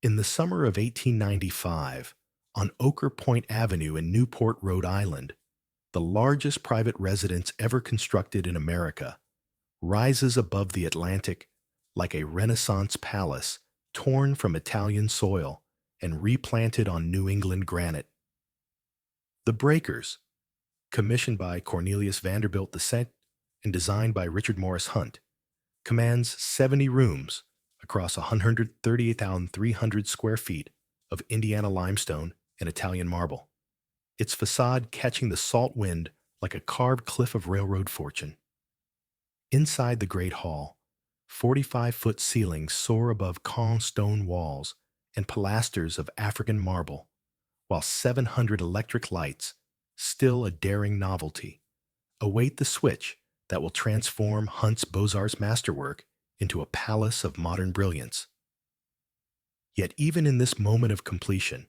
In the summer of 1895, on Ochre Point Avenue in Newport, Rhode Island, the largest private residence ever constructed in America, rises above the Atlantic like a Renaissance palace torn from Italian soil and replanted on New England granite. The Breakers, commissioned by Cornelius Vanderbilt II and designed by Richard Morris Hunt, commands 70 rooms across 138,300 square feet of Indiana limestone and Italian marble, its facade catching the salt wind like a carved cliff of railroad fortune. Inside the Great Hall, 45-foot ceilings soar above caen stone walls and pilasters of African marble, while 700 electric lights, still a daring novelty, await the switch that will transform Hunt's Beaux-Arts masterwork into a palace of modern brilliance. Yet even in this moment of completion,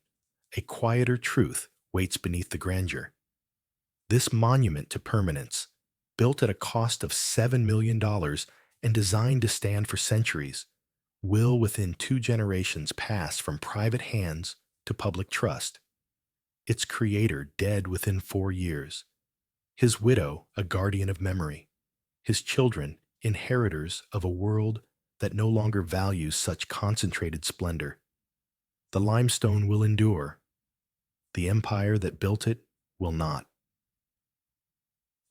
a quieter truth waits beneath the grandeur. This monument to permanence, built at a cost of $7 million and designed to stand for centuries, will within 2 generations pass from private hands to public trust. Its creator dead within 4 years, his widow a guardian of memory, his children inheritors of a world that no longer values such concentrated splendor. The limestone will endure. The empire that built it will not.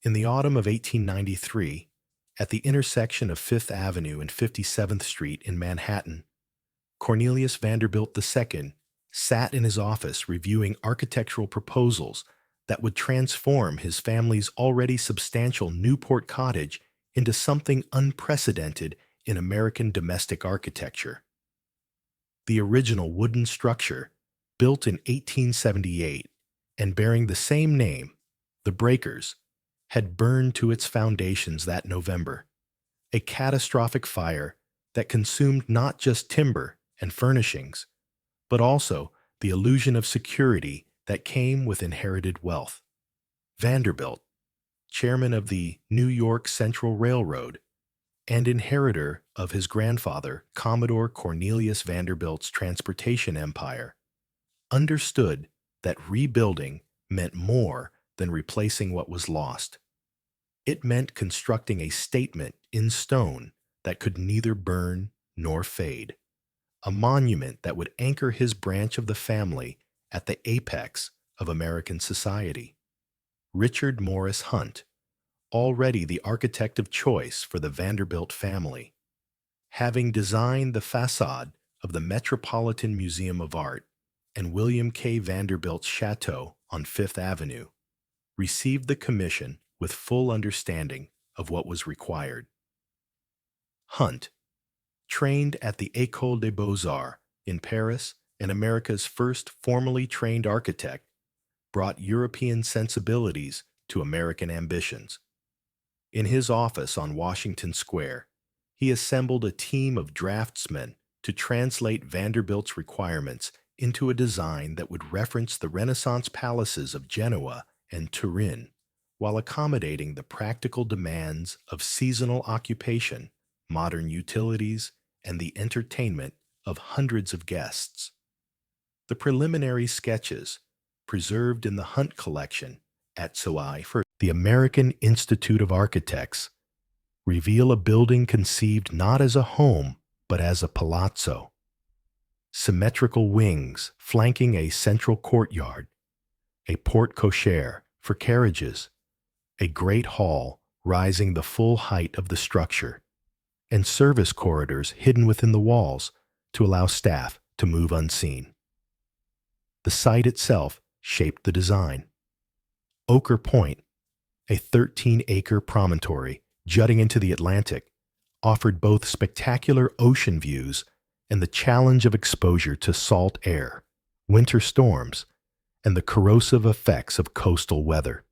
In the autumn of 1893, at the intersection of Fifth Avenue and 57th Street in Manhattan, Cornelius Vanderbilt II sat in his office reviewing architectural proposals that would transform his family's already substantial Newport cottage into something unprecedented in American domestic architecture. The original wooden structure, built in 1878 and bearing the same name, the Breakers, had burned to its foundations that November, a catastrophic fire that consumed not just timber and furnishings, but also the illusion of security that came with inherited wealth. Vanderbilt, chairman of the New York Central Railroad and inheritor of his grandfather, Commodore Cornelius Vanderbilt's transportation empire, understood that rebuilding meant more than replacing what was lost. It meant constructing a statement in stone that could neither burn nor fade, a monument that would anchor his branch of the family at the apex of American society. Richard Morris Hunt, already the architect of choice for the Vanderbilt family, having designed the facade of the Metropolitan Museum of Art and William K. Vanderbilt's chateau on Fifth Avenue, received the commission with full understanding of what was required. Hunt, trained at the École des Beaux-Arts in Paris and America's first formally trained architect, brought European sensibilities to American ambitions. In his office on Washington Square, he assembled a team of draftsmen to translate Vanderbilt's requirements into a design that would reference the Renaissance palaces of Genoa and Turin, while accommodating the practical demands of seasonal occupation, modern utilities, and the entertainment of hundreds of guests. The preliminary sketches, preserved in the Hunt Collection at SOI for the American Institute of Architects, reveal a building conceived not as a home, but as a palazzo. Symmetrical wings flanking a central courtyard, a porte cochere for carriages, a great hall rising the full height of the structure, and service corridors hidden within the walls to allow staff to move unseen. The site itself shaped the design. Ochre Point, a 13-acre promontory jutting into the Atlantic, offered both spectacular ocean views and the challenge of exposure to salt air, winter storms, and the corrosive effects of coastal weather.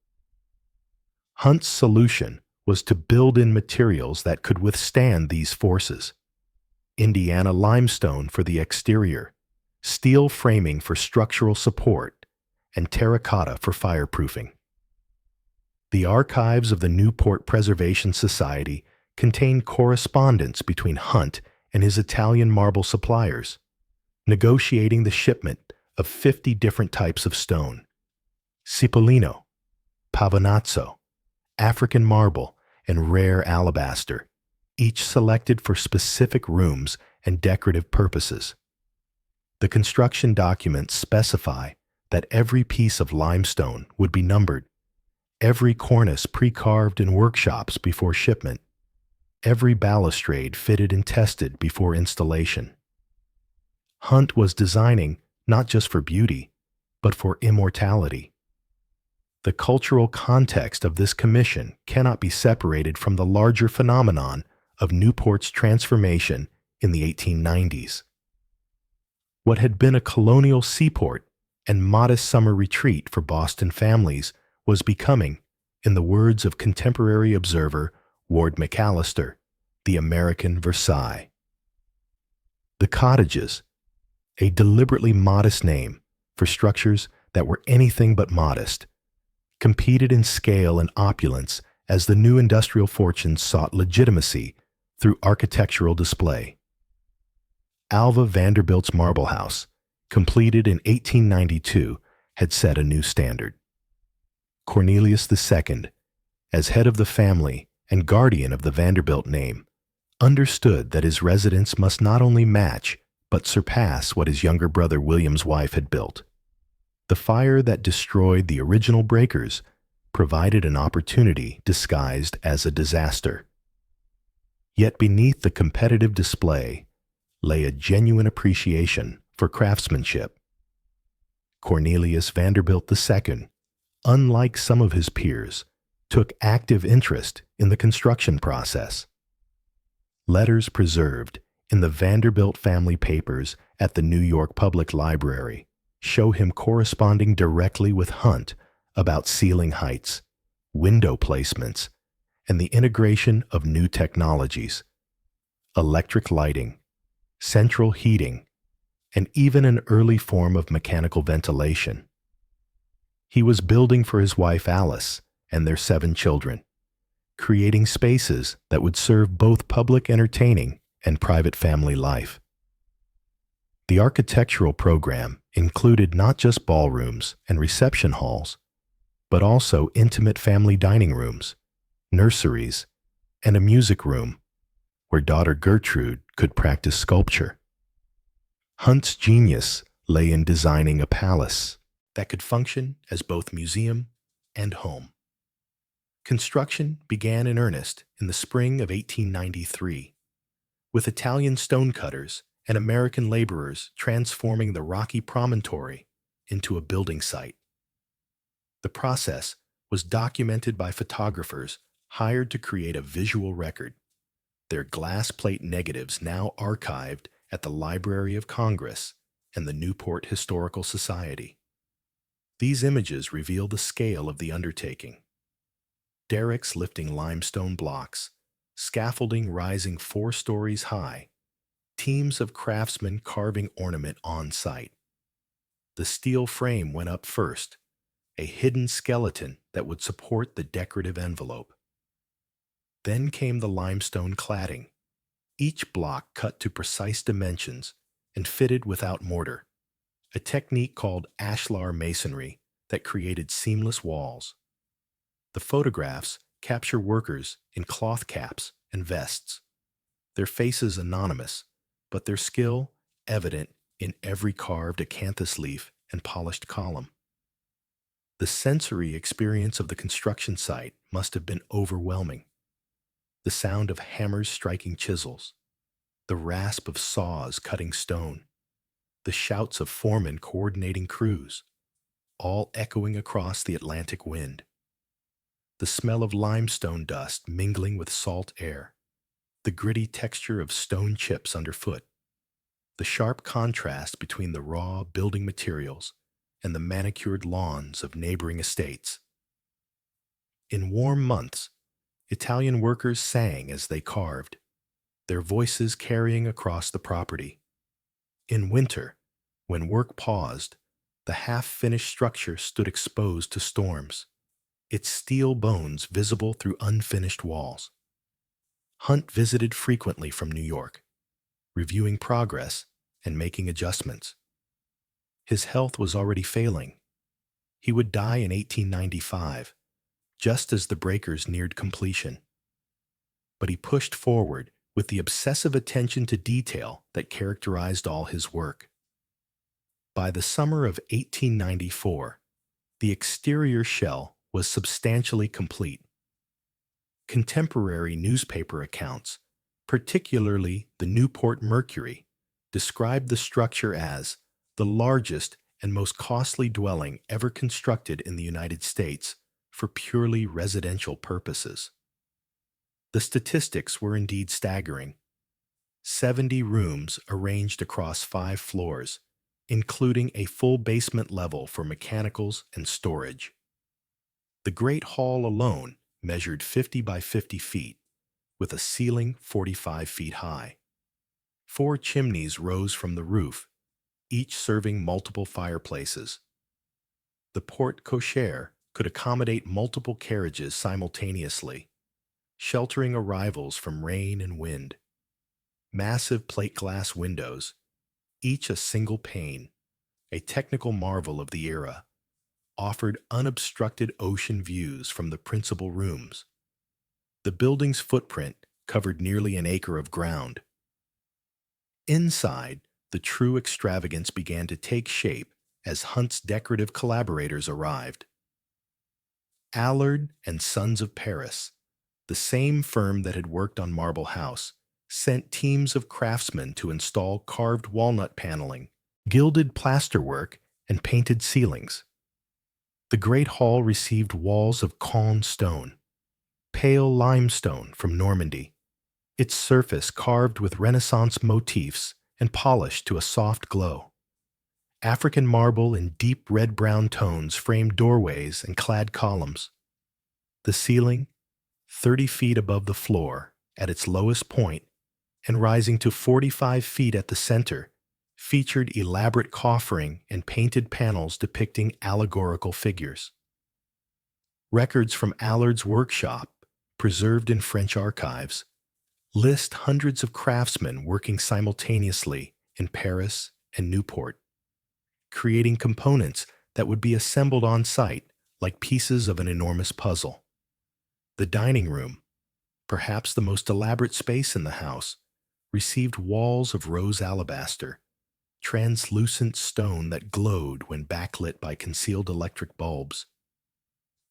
Hunt's solution was to build in materials that could withstand these forces: Indiana limestone for the exterior, steel framing for structural support, and terracotta for fireproofing. The archives of the Newport Preservation Society contain correspondence between Hunt and his Italian marble suppliers, negotiating the shipment of 50 different types of stone: cipollino, pavonazzo, African marble, and rare alabaster, each selected for specific rooms and decorative purposes. The construction documents specify that every piece of limestone would be numbered, every cornice pre-carved in workshops before shipment, every balustrade fitted and tested before installation. Hunt was designing not just for beauty, but for immortality. The cultural context of this commission cannot be separated from the larger phenomenon of Newport's transformation in the 1890s. What had been a colonial seaport and modest summer retreat for Boston families was becoming, in the words of contemporary observer Ward McAllister, the American Versailles. The cottages, a deliberately modest name for structures that were anything but modest, competed in scale and opulence as the new industrial fortunes sought legitimacy through architectural display. Alva Vanderbilt's marble house, completed in 1892, had set a new standard. Cornelius II, as head of the family and guardian of the Vanderbilt name, understood that his residence must not only match but surpass what his younger brother William's wife had built. The fire that destroyed the original breakers provided an opportunity disguised as a disaster. Yet beneath the competitive display lay a genuine appreciation for craftsmanship. Cornelius Vanderbilt II, unlike some of his peers, took active interest in the construction process. Letters preserved in the Vanderbilt family papers at the New York Public Library show him corresponding directly with Hunt about ceiling heights, window placements, and the integration of new technologies: electric lighting, central heating, and even an early form of mechanical ventilation. He was building for his wife Alice and their 7 children, creating spaces that would serve both public entertaining and private family life. The architectural program included not just ballrooms and reception halls, but also intimate family dining rooms, nurseries, and a music room where daughter Gertrude could practice sculpture. Hunt's genius lay in designing a palace that could function as both museum and home. Construction began in earnest in the spring of 1893, with Italian stonecutters and American laborers transforming the rocky promontory into a building site. The process was documented by photographers hired to create a visual record, their glass plate negatives now archived at the Library of Congress and the Newport Historical Society. These images reveal the scale of the undertaking. Derricks lifting limestone blocks, scaffolding rising 4 stories high, teams of craftsmen carving ornament on site. The steel frame went up first, a hidden skeleton that would support the decorative envelope. Then came the limestone cladding, each block cut to precise dimensions and fitted without mortar, a technique called ashlar masonry that created seamless walls. The photographs capture workers in cloth caps and vests, their faces anonymous, but their skill evident in every carved acanthus leaf and polished column. The sensory experience of the construction site must have been overwhelming. The sound of hammers striking chisels, the rasp of saws cutting stone, the shouts of foremen coordinating crews, all echoing across the Atlantic wind. The smell of limestone dust mingling with salt air, the gritty texture of stone chips underfoot, the sharp contrast between the raw building materials and the manicured lawns of neighboring estates. In warm months, Italian workers sang as they carved, their voices carrying across the property. In winter, when work paused, the half-finished structure stood exposed to storms, its steel bones visible through unfinished walls. Hunt visited frequently from New York, reviewing progress and making adjustments. His health was already failing. He would die in 1895, just as the breakers neared completion. But he pushed forward with the obsessive attention to detail that characterized all his work. By the summer of 1894, the exterior shell was substantially complete. Contemporary newspaper accounts, particularly the Newport Mercury, described the structure as the largest and most costly dwelling ever constructed in the United States for purely residential purposes. The statistics were indeed staggering. 70 rooms arranged across 5 floors, including a full basement level for mechanicals and storage. The Great Hall alone measured 50 by 50 feet, with a ceiling 45 feet high. 4 chimneys rose from the roof, each serving multiple fireplaces. The porte cochere could accommodate multiple carriages simultaneously, sheltering arrivals from rain and wind. Massive plate glass windows, each a single pane, a technical marvel of the era, offered unobstructed ocean views from the principal rooms. The building's footprint covered nearly an acre of ground. Inside, the true extravagance began to take shape as Hunt's decorative collaborators arrived. Allard and Sons of Paris, the same firm that had worked on Marble House, sent teams of craftsmen to install carved walnut paneling, gilded plasterwork, and painted ceilings. The Great Hall received walls of Caen stone, pale limestone from Normandy, its surface carved with Renaissance motifs and polished to a soft glow. African marble in deep red-brown tones framed doorways and clad columns. The ceiling, 30 feet above the floor at its lowest point and rising to 45 feet at the center, featured elaborate coffering and painted panels depicting allegorical figures. Records from Allard's workshop, preserved in French archives, list hundreds of craftsmen working simultaneously in Paris and Newport, creating components that would be assembled on site like pieces of an enormous puzzle. The dining room, perhaps the most elaborate space in the house, received walls of rose alabaster, translucent stone that glowed when backlit by concealed electric bulbs.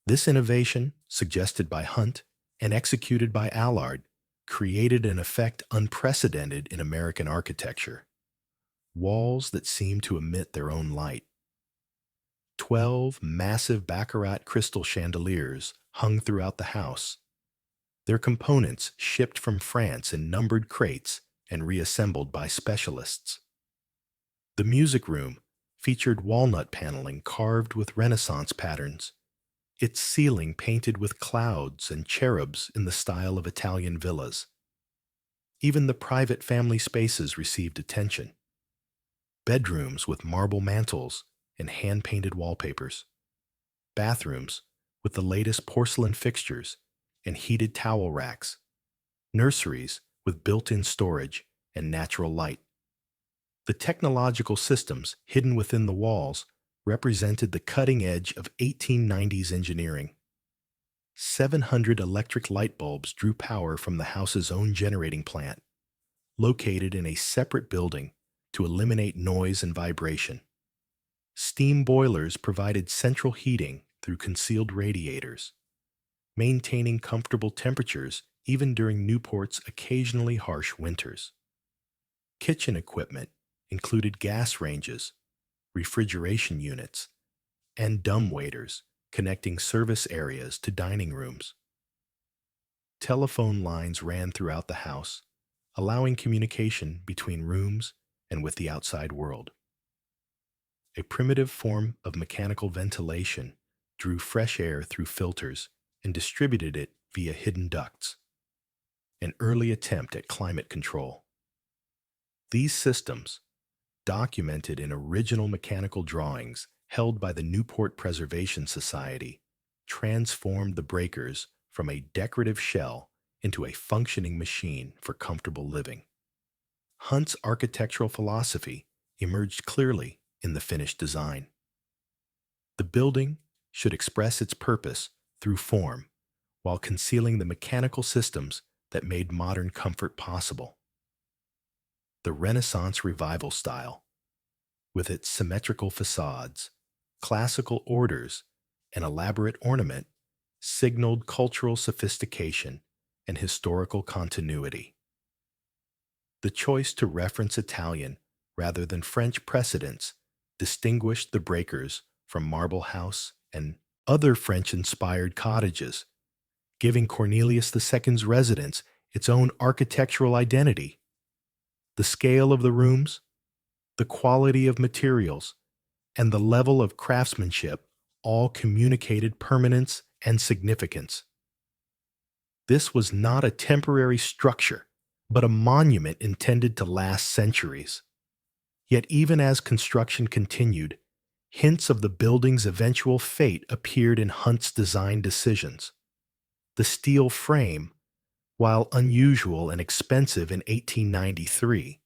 This innovation, suggested by Hunt and executed by Allard, created an effect unprecedented in American architecture. Walls that seemed to emit their own light. 12 massive baccarat crystal chandeliers hung throughout the house, their components shipped from France in numbered crates and reassembled by specialists. The music room featured walnut paneling carved with Renaissance patterns, its ceiling painted with clouds and cherubs in the style of Italian villas. Even the private family spaces received attention. Bedrooms with marble mantels and hand-painted wallpapers. Bathrooms with the latest porcelain fixtures and heated towel racks. Nurseries with built-in storage and natural light. The technological systems hidden within the walls represented the cutting edge of 1890s engineering. 700 electric light bulbs drew power from the house's own generating plant, located in a separate building to eliminate noise and vibration. Steam boilers provided central heating through concealed radiators, maintaining comfortable temperatures even during Newport's occasionally harsh winters. Kitchen equipment included gas ranges, refrigeration units, and dumbwaiters connecting service areas to dining rooms. Telephone lines ran throughout the house, allowing communication between rooms and with the outside world. A primitive form of mechanical ventilation drew fresh air through filters and distributed it via hidden ducts, an early attempt at climate control. These systems, documented in original mechanical drawings held by the Newport Preservation Society, transformed the breakers from a decorative shell into a functioning machine for comfortable living. Hunt's architectural philosophy emerged clearly in the finished design. The building should express its purpose through form while concealing the mechanical systems that made modern comfort possible. The Renaissance Revival style, with its symmetrical facades, classical orders, and elaborate ornament, signaled cultural sophistication and historical continuity. The choice to reference Italian rather than French precedents distinguished the breakers from Marble House and other French-inspired cottages, giving Cornelius II's residence its own architectural identity. The scale of the rooms, the quality of materials, and the level of craftsmanship all communicated permanence and significance. This was not a temporary structure, but a monument intended to last centuries. Yet even as construction continued, hints of the building's eventual fate appeared in Hunt's design decisions. The steel frame, while unusual and expensive in 1893,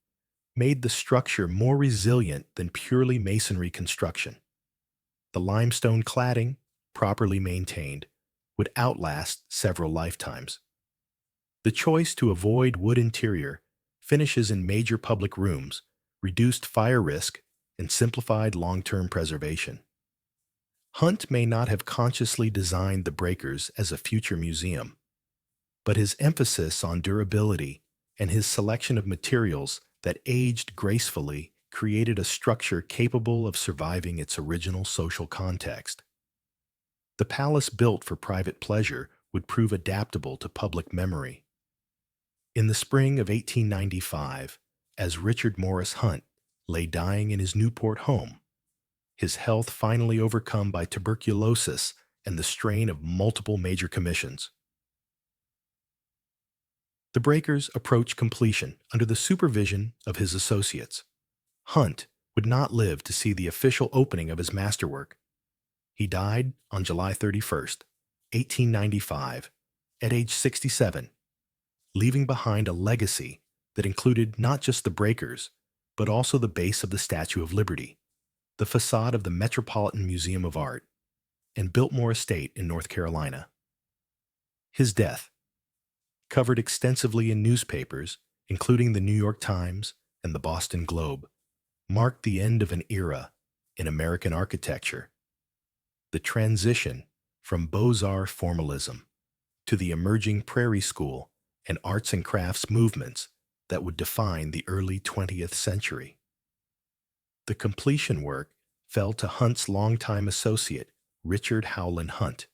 made the structure more resilient than purely masonry construction. The limestone cladding, properly maintained, would outlast several lifetimes. The choice to avoid wood interior, finishes in major public rooms, reduced fire risk, and simplified long-term preservation. Hunt may not have consciously designed the breakers as a future museum, but his emphasis on durability and his selection of materials that aged gracefully created a structure capable of surviving its original social context. The palace built for private pleasure would prove adaptable to public memory. In the spring of 1895, as Richard Morris Hunt lay dying in his Newport home, his health finally overcome by tuberculosis and the strain of multiple major commissions. The breakers approached completion under the supervision of his associates. Hunt would not live to see the official opening of his masterwork. He died on July 31st, 1895, at age 67, leaving behind a legacy that included not just the breakers, but also the base of the Statue of Liberty, the facade of the Metropolitan Museum of Art, and Biltmore Estate in North Carolina. His death, covered extensively in newspapers, including the New York Times and the Boston Globe, marked the end of an era in American architecture. The transition from Beaux-Arts formalism to the emerging Prairie School and arts and crafts movements that would define the early 20th century. The completion work fell to Hunt's longtime associate, Richard Howland Hunt,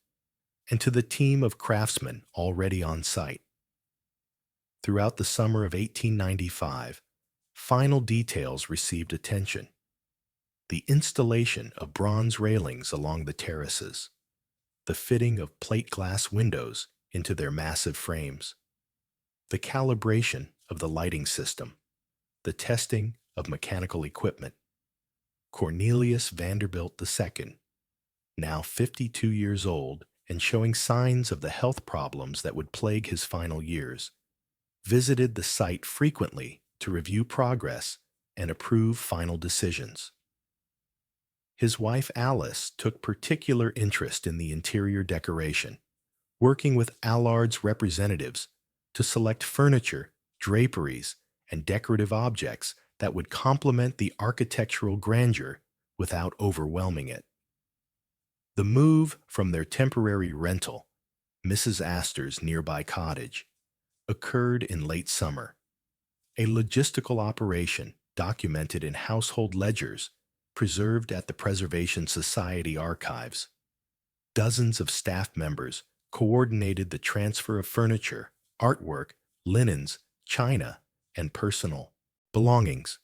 and to the team of craftsmen already on site. Throughout the summer of 1895, final details received attention. The installation of bronze railings along the terraces, the fitting of plate glass windows into their massive frames, the calibration of the lighting system, the testing of mechanical equipment. Cornelius Vanderbilt II, now 52 years old and showing signs of the health problems that would plague his final years, visited the site frequently to review progress and approve final decisions. His wife Alice took particular interest in the interior decoration, working with Allard's representatives to select furniture, draperies, and decorative objects that would complement the architectural grandeur without overwhelming it. The move from their temporary rental, Mrs. Astor's nearby cottage, occurred in late summer. A logistical operation documented in household ledgers preserved at the Preservation Society archives. Dozens of staff members coordinated the transfer of furniture, artwork, linens, china, and personal belongings.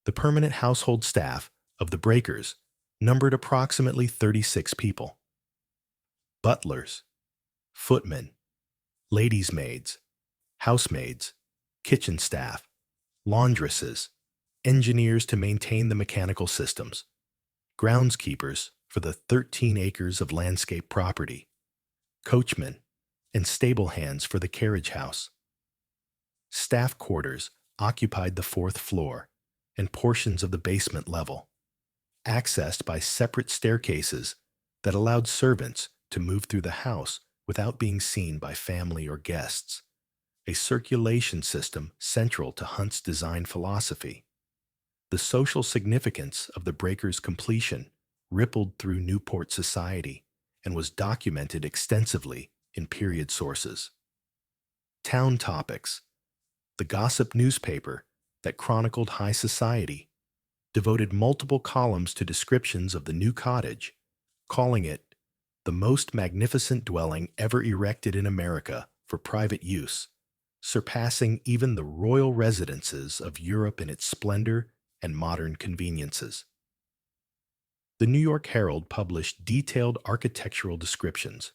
The permanent household staff of the breakers numbered approximately 36 people. Butlers, footmen, ladies' maids, housemaids, kitchen staff, laundresses, engineers to maintain the mechanical systems, groundskeepers for the 13 acres of landscape property, coachmen, and stable hands for the carriage house. Staff quarters occupied the fourth floor and portions of the basement level, accessed by separate staircases that allowed servants to move through the house without being seen by family or guests, a circulation system central to Hunt's design philosophy. The social significance of the breaker's completion rippled through Newport society and was documented extensively in period sources. Town Topics, the gossip newspaper that chronicled high society, devoted multiple columns to descriptions of the new cottage, calling it the most magnificent dwelling ever erected in America for private use, surpassing even the royal residences of Europe in its splendor and modern conveniences. The New York Herald published detailed architectural descriptions,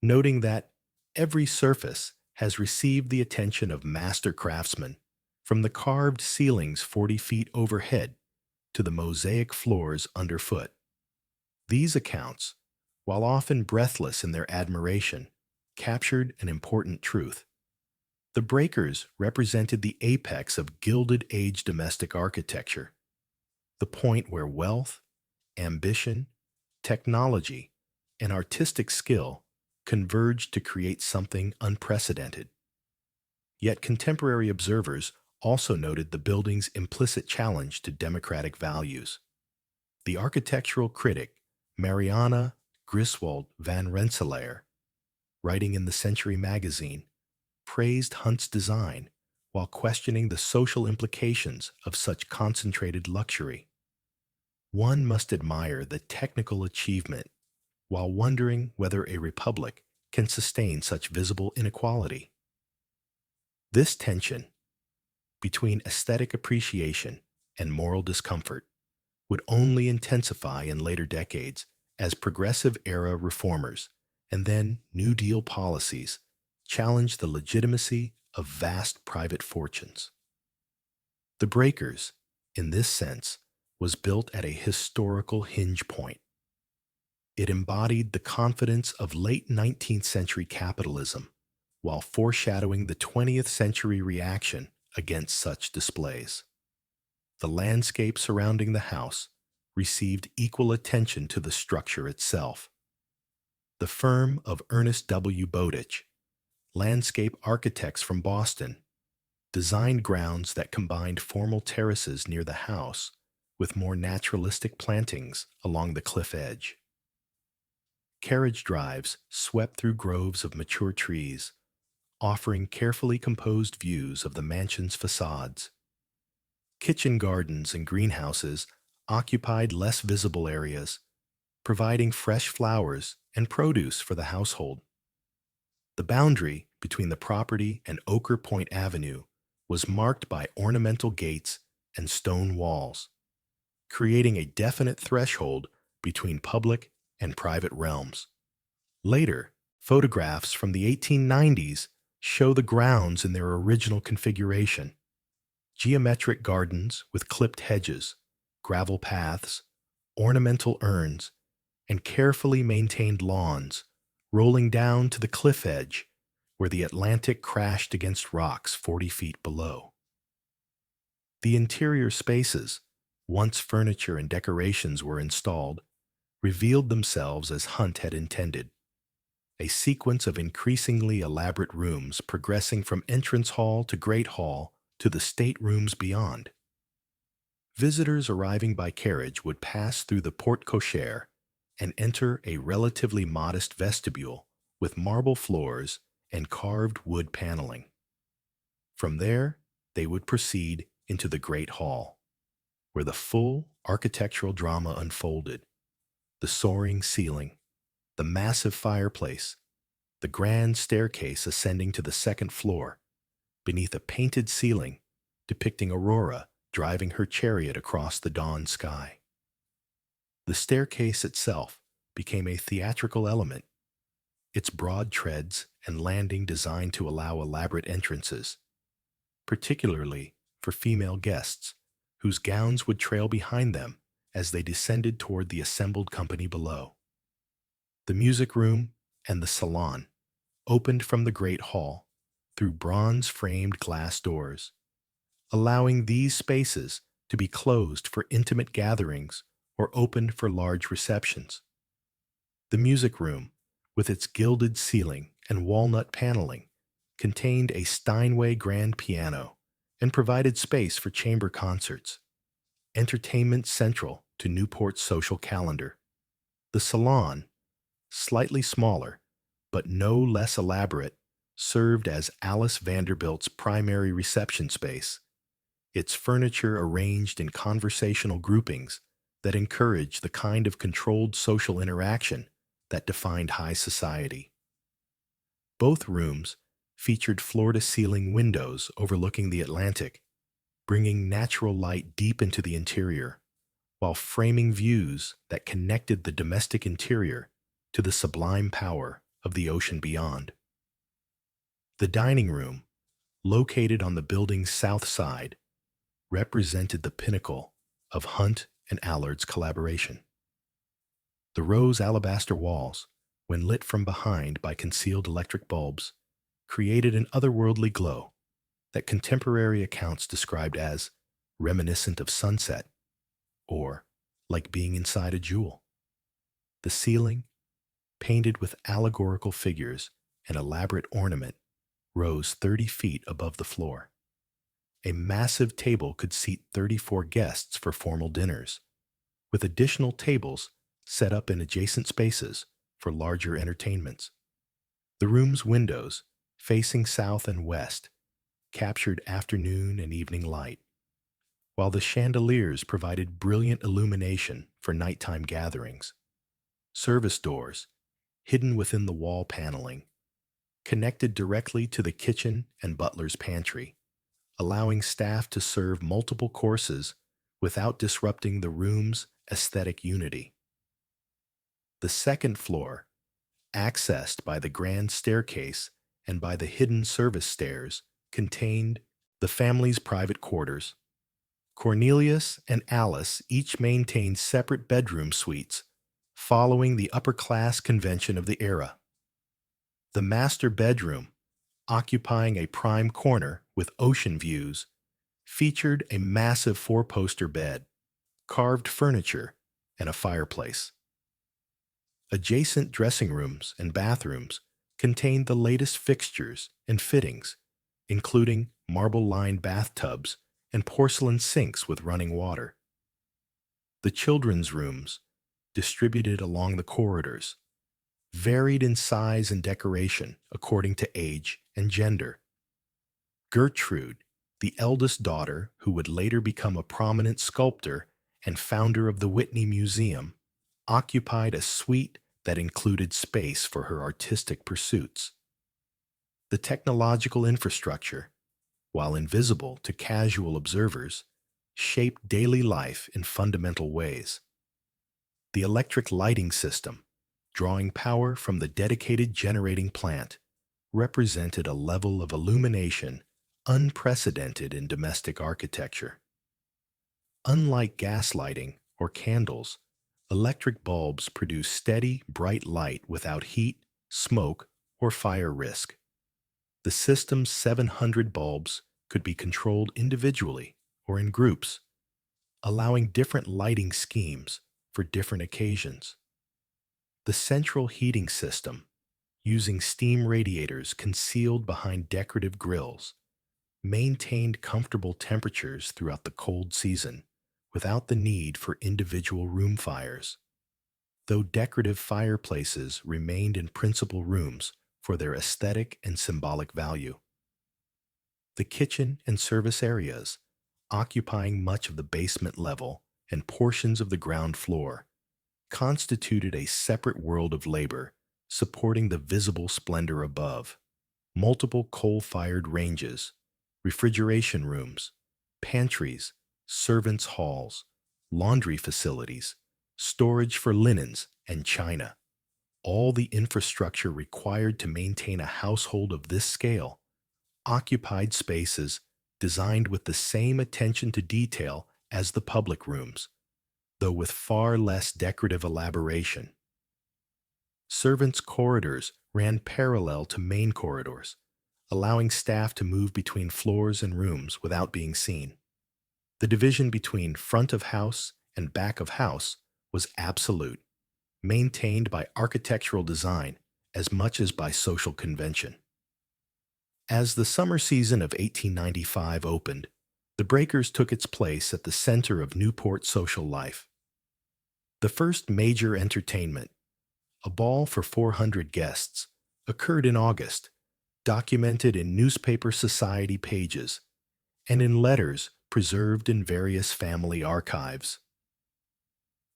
noting that every surface has received the attention of master craftsmen, from the carved ceilings 40 feet overhead to the mosaic floors underfoot. These accounts, while often breathless in their admiration, captured an important truth. The breakers represented the apex of Gilded Age domestic architecture, the point where wealth, ambition, technology, and artistic skill converged to create something unprecedented. Yet contemporary observers also noted the building's implicit challenge to democratic values. The architectural critic Mariana Griswold van Rensselaer, writing in the Century magazine, praised Hunt's design while questioning the social implications of such concentrated luxury. One must admire the technical achievement while wondering whether a republic can sustain such visible inequality. This tension between aesthetic appreciation and moral discomfort would only intensify in later decades as progressive era reformers and then New Deal policies challenged the legitimacy of vast private fortunes. The Breakers, in this sense, was built at a historical hinge point. It embodied the confidence of late 19th century capitalism while foreshadowing the 20th century reaction against such displays. The landscape surrounding the house received equal attention to the structure itself. The firm of Ernest W. Bowditch, landscape architects from Boston, designed grounds that combined formal terraces near the house with more naturalistic plantings along the cliff edge. Carriage drives swept through groves of mature trees, offering carefully composed views of the mansion's facades. Kitchen gardens and greenhouses occupied less visible areas, providing fresh flowers and produce for the household. The boundary between the property and Ochre Point Avenue was marked by ornamental gates and stone walls, creating a definite threshold between public and private realms. Later, photographs from the 1890s show the grounds in their original configuration: geometric gardens with clipped hedges, gravel paths, ornamental urns, and carefully maintained lawns rolling down to the cliff edge where the Atlantic crashed against rocks 40 feet below. The interior spaces, once furniture and decorations were installed, revealed themselves as Hunt had intended, a sequence of increasingly elaborate rooms progressing from entrance hall to great hall to the staterooms beyond. Visitors arriving by carriage would pass through the porte cochere and enter a relatively modest vestibule with marble floors and carved wood paneling. From there, they would proceed into the Great Hall, where the full architectural drama unfolded: the soaring ceiling, the massive fireplace, the grand staircase ascending to the second floor, beneath a painted ceiling depicting Aurora driving her chariot across the dawn sky. The staircase itself became a theatrical element, its broad treads and landing designed to allow elaborate entrances, particularly for female guests, whose gowns would trail behind them as they descended toward the assembled company below. The music room and the salon opened from the great hall through bronze-framed glass doors, allowing these spaces to be closed for intimate gatherings or opened for large receptions. The music room, with its gilded ceiling and walnut paneling, contained a Steinway grand piano and provided space for chamber concerts. Entertainment central to Newport's social calendar. The salon, slightly smaller, but no less elaborate, served as Alice Vanderbilt's primary reception space, its furniture arranged in conversational groupings that encourage the kind of controlled social interaction that defined high society. Both rooms featured floor-to-ceiling windows overlooking the Atlantic, bringing natural light deep into the interior, while framing views that connected the domestic interior to the sublime power of the ocean beyond. The dining room, located on the building's south side, represented the pinnacle of Hunt and Allard's collaboration. The rose alabaster walls, when lit from behind by concealed electric bulbs, created an otherworldly glow that contemporary accounts described as reminiscent of sunset, or like being inside a jewel. The ceiling, painted with allegorical figures and elaborate ornament, rose 30 feet above the floor. A massive table could seat 34 guests for formal dinners, with additional tables set up in adjacent spaces for larger entertainments. The room's windows, facing south and west, captured afternoon and evening light, while the chandeliers provided brilliant illumination for nighttime gatherings. Service doors, hidden within the wall paneling, connected directly to the kitchen and butler's pantry, allowing staff to serve multiple courses without disrupting the room's aesthetic unity. The second floor, accessed by the grand staircase and by the hidden service stairs, contained the family's private quarters. Cornelius and Alice each maintained separate bedroom suites, following the upper-class convention of the era. The master bedroom, occupying a prime corner with ocean views, featured a massive four-poster bed, carved furniture, and a fireplace. Adjacent dressing rooms and bathrooms contained the latest fixtures and fittings, including marble-lined bathtubs and porcelain sinks with running water. The children's rooms, distributed along the corridors, varied in size and decoration according to age and gender. Gertrude, the eldest daughter who would later become a prominent sculptor and founder of the Whitney Museum, occupied a suite that included space for her artistic pursuits. The technological infrastructure, while invisible to casual observers, shaped daily life in fundamental ways. The electric lighting system, drawing power from the dedicated generating plant, represented a level of illumination unprecedented in domestic architecture. Unlike gas lighting or candles, electric bulbs produce steady, bright light without heat, smoke, or fire risk. The system's 700 bulbs could be controlled individually or in groups, allowing different lighting schemes for different occasions. The central heating system, using steam radiators concealed behind decorative grills, maintained comfortable temperatures throughout the cold season without the need for individual room fires, though decorative fireplaces remained in principal rooms for their aesthetic and symbolic value. The kitchen and service areas, occupying much of the basement level and portions of the ground floor, constituted a separate world of labor supporting the visible splendor above. Multiple coal-fired ranges, refrigeration rooms, pantries, servants' halls, laundry facilities, storage for linens and china, all the infrastructure required to maintain a household of this scale, occupied spaces designed with the same attention to detail as the public rooms, though with far less decorative elaboration. Servants' corridors ran parallel to main corridors, allowing staff to move between floors and rooms without being seen. The division between front of house and back of house was absolute, maintained by architectural design as much as by social convention. As the summer season of 1895 opened, the Breakers took its place at the center of Newport social life. The first major entertainment, a ball for 400 guests, occurred in August, documented in newspaper society pages and in letters preserved in various family archives.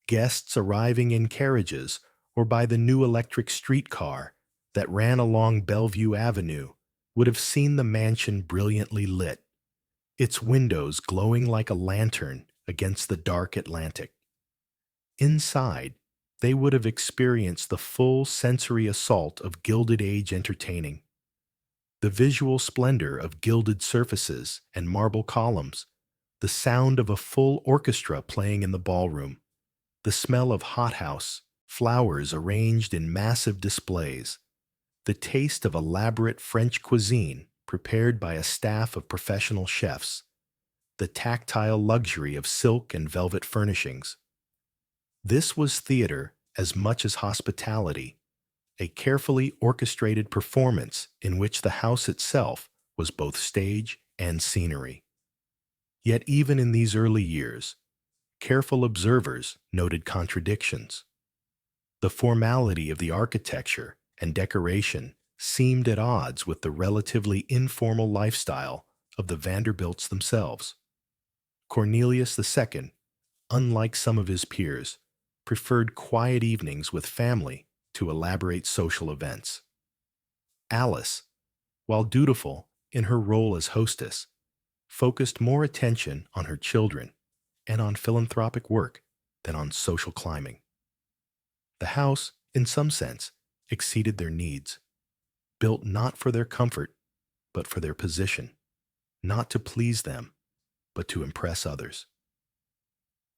Guests arriving in carriages or by the new electric streetcar that ran along Bellevue Avenue would have seen the mansion brilliantly lit, its windows glowing like a lantern against the dark Atlantic. Inside, they would have experienced the full sensory assault of Gilded Age entertaining. The visual splendor of gilded surfaces and marble columns, the sound of a full orchestra playing in the ballroom, the smell of hothouse, flowers arranged in massive displays, the taste of elaborate French cuisine prepared by a staff of professional chefs, the tactile luxury of silk and velvet furnishings. This was theater as much as hospitality, a carefully orchestrated performance in which the house itself was both stage and scenery. Yet even in these early years, careful observers noted contradictions. The formality of the architecture and decoration seemed at odds with the relatively informal lifestyle of the Vanderbilts themselves. Cornelius II, unlike some of his peers, preferred quiet evenings with family to elaborate social events. Alice, while dutiful in her role as hostess, focused more attention on her children and on philanthropic work than on social climbing. The house, in some sense, exceeded their needs, built not for their comfort, but for their position, not to please them, but to impress others.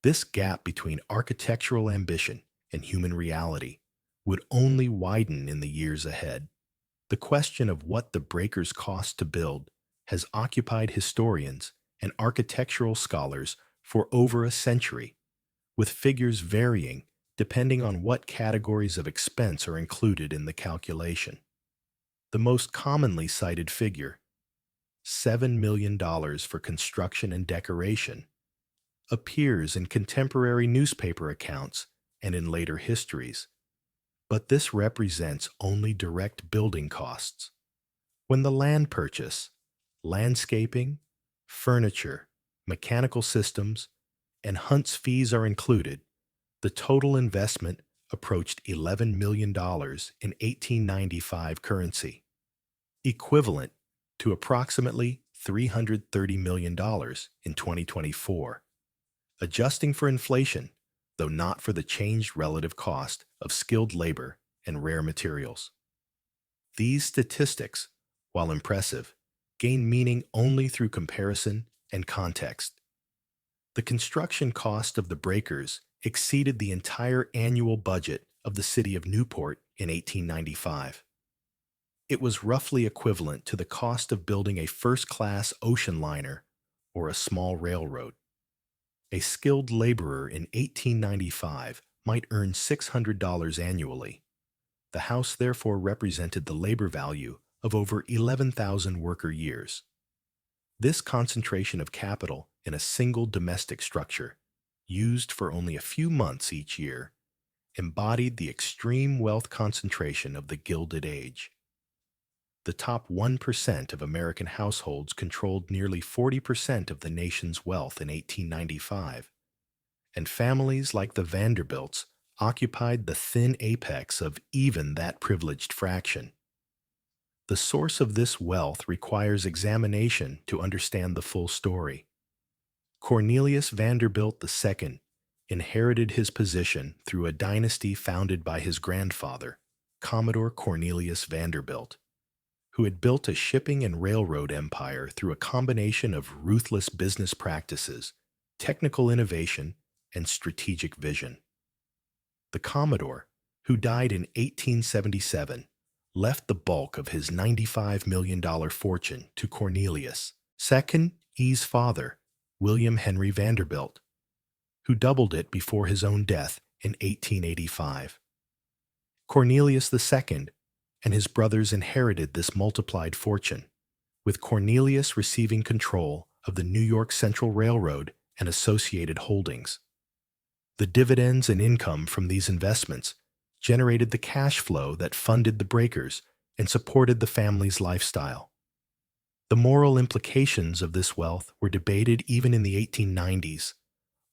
This gap between architectural ambition and human reality would only widen in the years ahead. The question of what the Breakers cost to build has occupied historians and architectural scholars for over a century, with figures varying depending on what categories of expense are included in the calculation. The most commonly cited figure, $7 million for construction and decoration, appears in contemporary newspaper accounts and in later histories, but this represents only direct building costs. When the land purchase, landscaping, furniture, mechanical systems, and Hunt's fees are included, the total investment approached $11 million in 1895 currency, equivalent to approximately $330 million in 2024. Adjusting for inflation, though not for the changed relative cost of skilled labor and rare materials. These statistics, while impressive, gain meaning only through comparison and context. The construction cost of the Breakers exceeded the entire annual budget of the city of Newport in 1895. It was roughly equivalent to the cost of building a first-class ocean liner or a small railroad. A skilled laborer in 1895 might earn $600 annually. The house therefore represented the labor value of over 11,000 worker years. This concentration of capital in a single domestic structure, used for only a few months each year, embodied the extreme wealth concentration of the Gilded Age. The top 1% of American households controlled nearly 40% of the nation's wealth in 1895, and families like the Vanderbilts occupied the thin apex of even that privileged fraction. The source of this wealth requires examination to understand the full story. Cornelius Vanderbilt II inherited his position through a dynasty founded by his grandfather, Commodore Cornelius Vanderbilt, who had built a shipping and railroad empire through a combination of ruthless business practices, technical innovation, and strategic vision. The Commodore, who died in 1877, left the bulk of his $95 million fortune to Cornelius, second E's father, William Henry Vanderbilt, who doubled it before his own death in 1885. Cornelius II and his brothers inherited this multiplied fortune, with Cornelius receiving control of the New York Central Railroad and associated holdings. The dividends and income from these investments generated the cash flow that funded the breakers and supported the family's lifestyle. The moral implications of this wealth were debated even in the 1890s,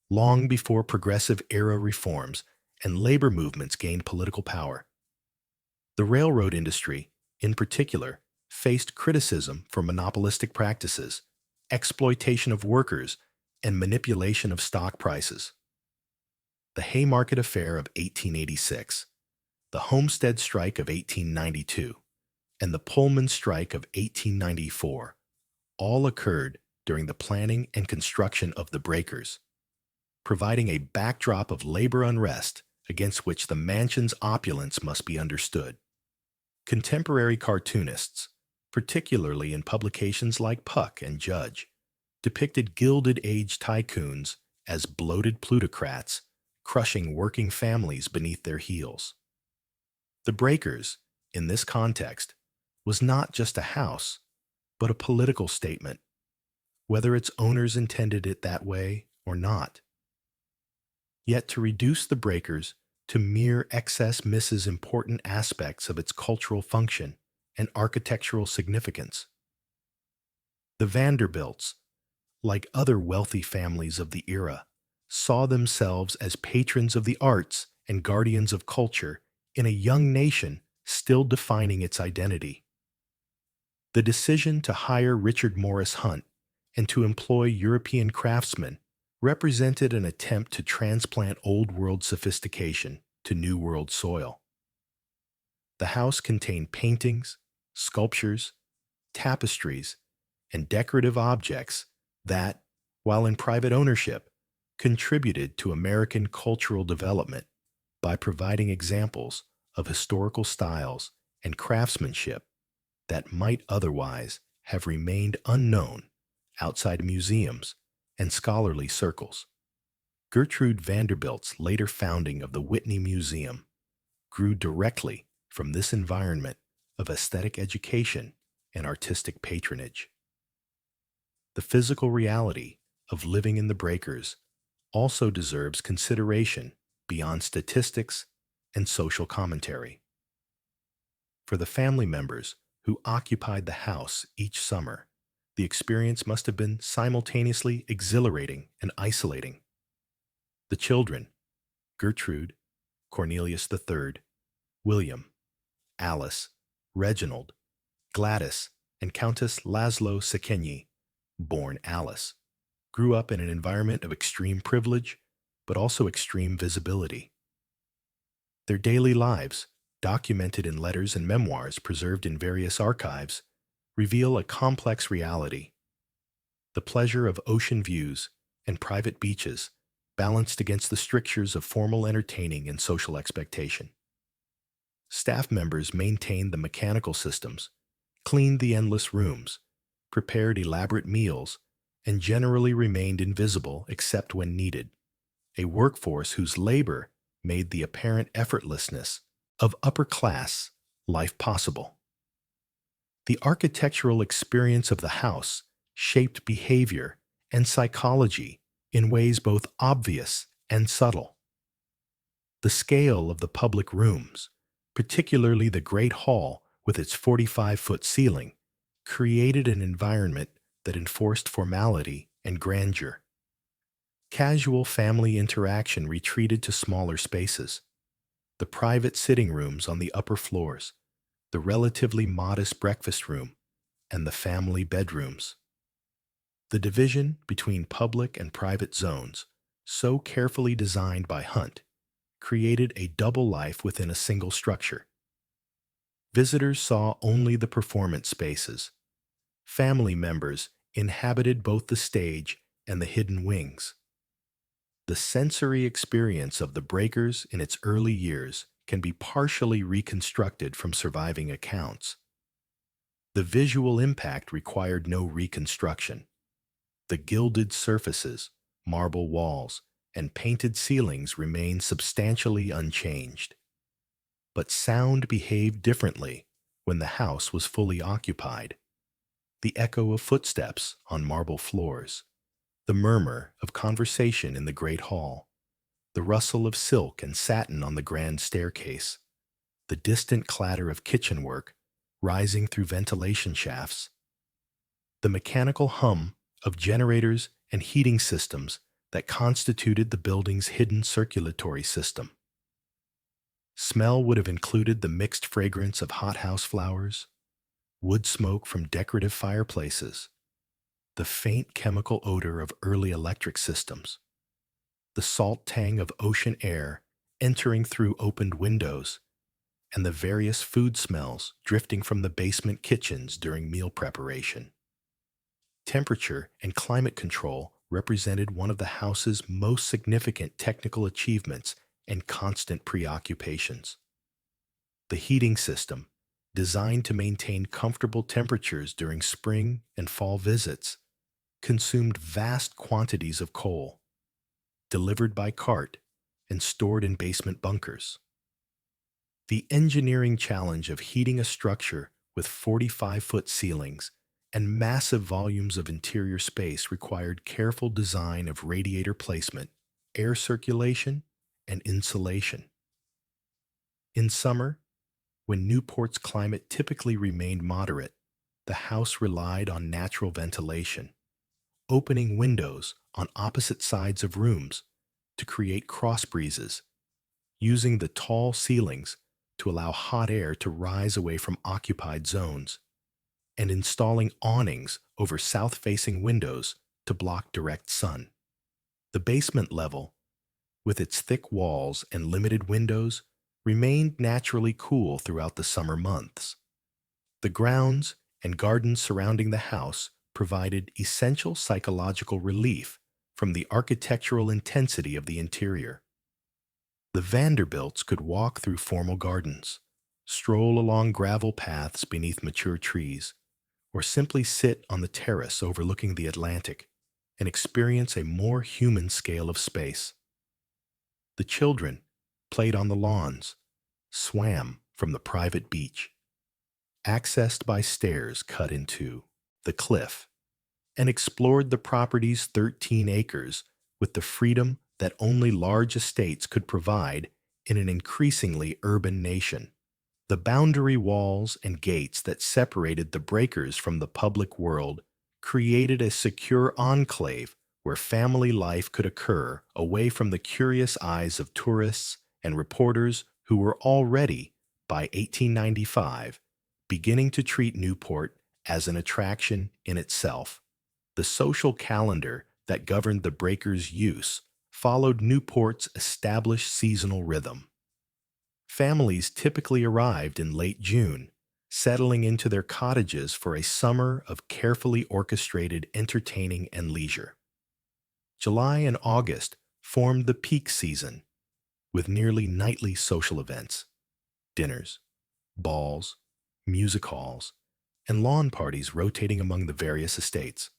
long before progressive era reforms and labor movements gained political power. The railroad industry, in particular, faced criticism for monopolistic practices, exploitation of workers, and manipulation of stock prices. The Haymarket Affair of 1886, the Homestead Strike of 1892, and the Pullman Strike of 1894 all occurred during the planning and construction of the breakers, providing a backdrop of labor unrest against which the mansion's opulence must be understood. Contemporary cartoonists, particularly in publications like Puck and Judge, depicted Gilded Age tycoons as bloated plutocrats crushing working families beneath their heels. The breakers, in this context, was not just a house, but a political statement, whether its owners intended it that way or not. Yet to reduce the breakers to mere excess misses important aspects of its cultural function and architectural significance. The Vanderbilts, like other wealthy families of the era, saw themselves as patrons of the arts and guardians of culture in a young nation still defining its identity. The decision to hire Richard Morris Hunt and to employ European craftsmen represented an attempt to transplant Old World sophistication to New World soil. The house contained paintings, sculptures, tapestries, and decorative objects that, while in private ownership, contributed to American cultural development by providing examples of historical styles and craftsmanship that might otherwise have remained unknown outside museums and scholarly circles. Gertrude Vanderbilt's later founding of the Whitney Museum grew directly from this environment of aesthetic education and artistic patronage. The physical reality of living in the breakers also deserves consideration beyond statistics and social commentary. For the family members who occupied the house each summer, the experience must have been simultaneously exhilarating and isolating. The children, Gertrude, Cornelius III, William, Alice, Reginald, Gladys, and Countess Laszlo Sekenyi, born Alice, grew up in an environment of extreme privilege, but also extreme visibility. Their daily lives, documented in letters and memoirs preserved in various archives, reveal a complex reality. The pleasure of ocean views and private beaches balanced against the strictures of formal entertaining and social expectation. Staff members maintained the mechanical systems, cleaned the endless rooms, prepared elaborate meals, and generally remained invisible except when needed, a workforce whose labor made the apparent effortlessness of upper-class life possible. The architectural experience of the house shaped behavior and psychology in ways both obvious and subtle. The scale of the public rooms, particularly the Great Hall with its 45-foot ceiling, created an environment that enforced formality and grandeur. Casual family interaction retreated to smaller spaces. The private sitting rooms on the upper floors, the relatively modest breakfast room, and the family bedrooms. The division between public and private zones, so carefully designed by Hunt, created a double life within a single structure. Visitors saw only the performance spaces. Family members inhabited both the stage and the hidden wings. The sensory experience of the breakers in its early years can be partially reconstructed from surviving accounts. The visual impact required no reconstruction. The gilded surfaces, marble walls, and painted ceilings remained substantially unchanged. But sound behaved differently when the house was fully occupied. The echo of footsteps on marble floors, the murmur of conversation in the great hall, the rustle of silk and satin on the grand staircase, the distant clatter of kitchen work rising through ventilation shafts, the mechanical hum of generators and heating systems that constituted the building's hidden circulatory system. Smell would have included the mixed fragrance of hothouse flowers, wood smoke from decorative fireplaces, the faint chemical odor of early electric systems, the salt tang of ocean air entering through opened windows, and the various food smells drifting from the basement kitchens during meal preparation. Temperature and climate control represented one of the house's most significant technical achievements and constant preoccupations. The heating system, designed to maintain comfortable temperatures during spring and fall visits, consumed vast quantities of coal, delivered by cart and stored in basement bunkers. The engineering challenge of heating a structure with 45-foot ceilings and massive volumes of interior space required careful design of radiator placement, air circulation, and insulation. In summer, when Newport's climate typically remained moderate, the house relied on natural ventilation, opening windows on opposite sides of rooms to create cross breezes, using the tall ceilings to allow hot air to rise away from occupied zones, and installing awnings over south-facing windows to block direct sun. The basement level, with its thick walls and limited windows, remained naturally cool throughout the summer months. The grounds and gardens surrounding the house provided essential psychological relief from the architectural intensity of the interior. The Vanderbilts could walk through formal gardens, stroll along gravel paths beneath mature trees, or simply sit on the terrace overlooking the Atlantic and experience a more human scale of space. The children played on the lawns, swam from the private beach, accessed by stairs cut into the cliff, and explored the property's 13 acres with the freedom that only large estates could provide in an increasingly urban nation. The boundary walls and gates that separated the breakers from the public world created a secure enclave where family life could occur away from the curious eyes of tourists and reporters who were already, by 1895, beginning to treat Newport as an attraction in itself. The social calendar that governed the breakers' use followed Newport's established seasonal rhythm. Families typically arrived in late June, settling into their cottages for a summer of carefully orchestrated entertaining and leisure. July and August formed the peak season, with nearly nightly social events, dinners, balls, music halls, and lawn parties rotating among the various estates.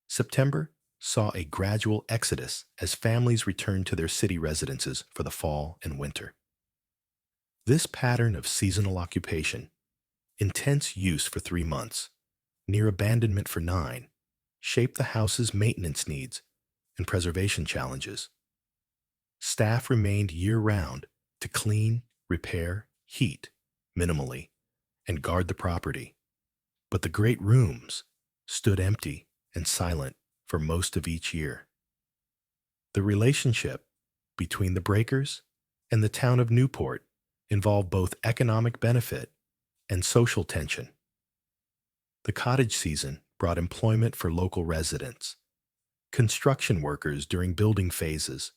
September saw a gradual exodus as families returned to their city residences for the fall and winter. This pattern of seasonal occupation, intense use for 3 months, near abandonment for 9, shaped the house's maintenance needs and preservation challenges. Staff remained year-round to clean, repair, heat, minimally, and guard the property. But the great rooms stood empty and silent for most of each year. The relationship between the breakers and the town of Newport involved both economic benefit and social tension. The cottage season brought employment for local residents, construction workers during building phases,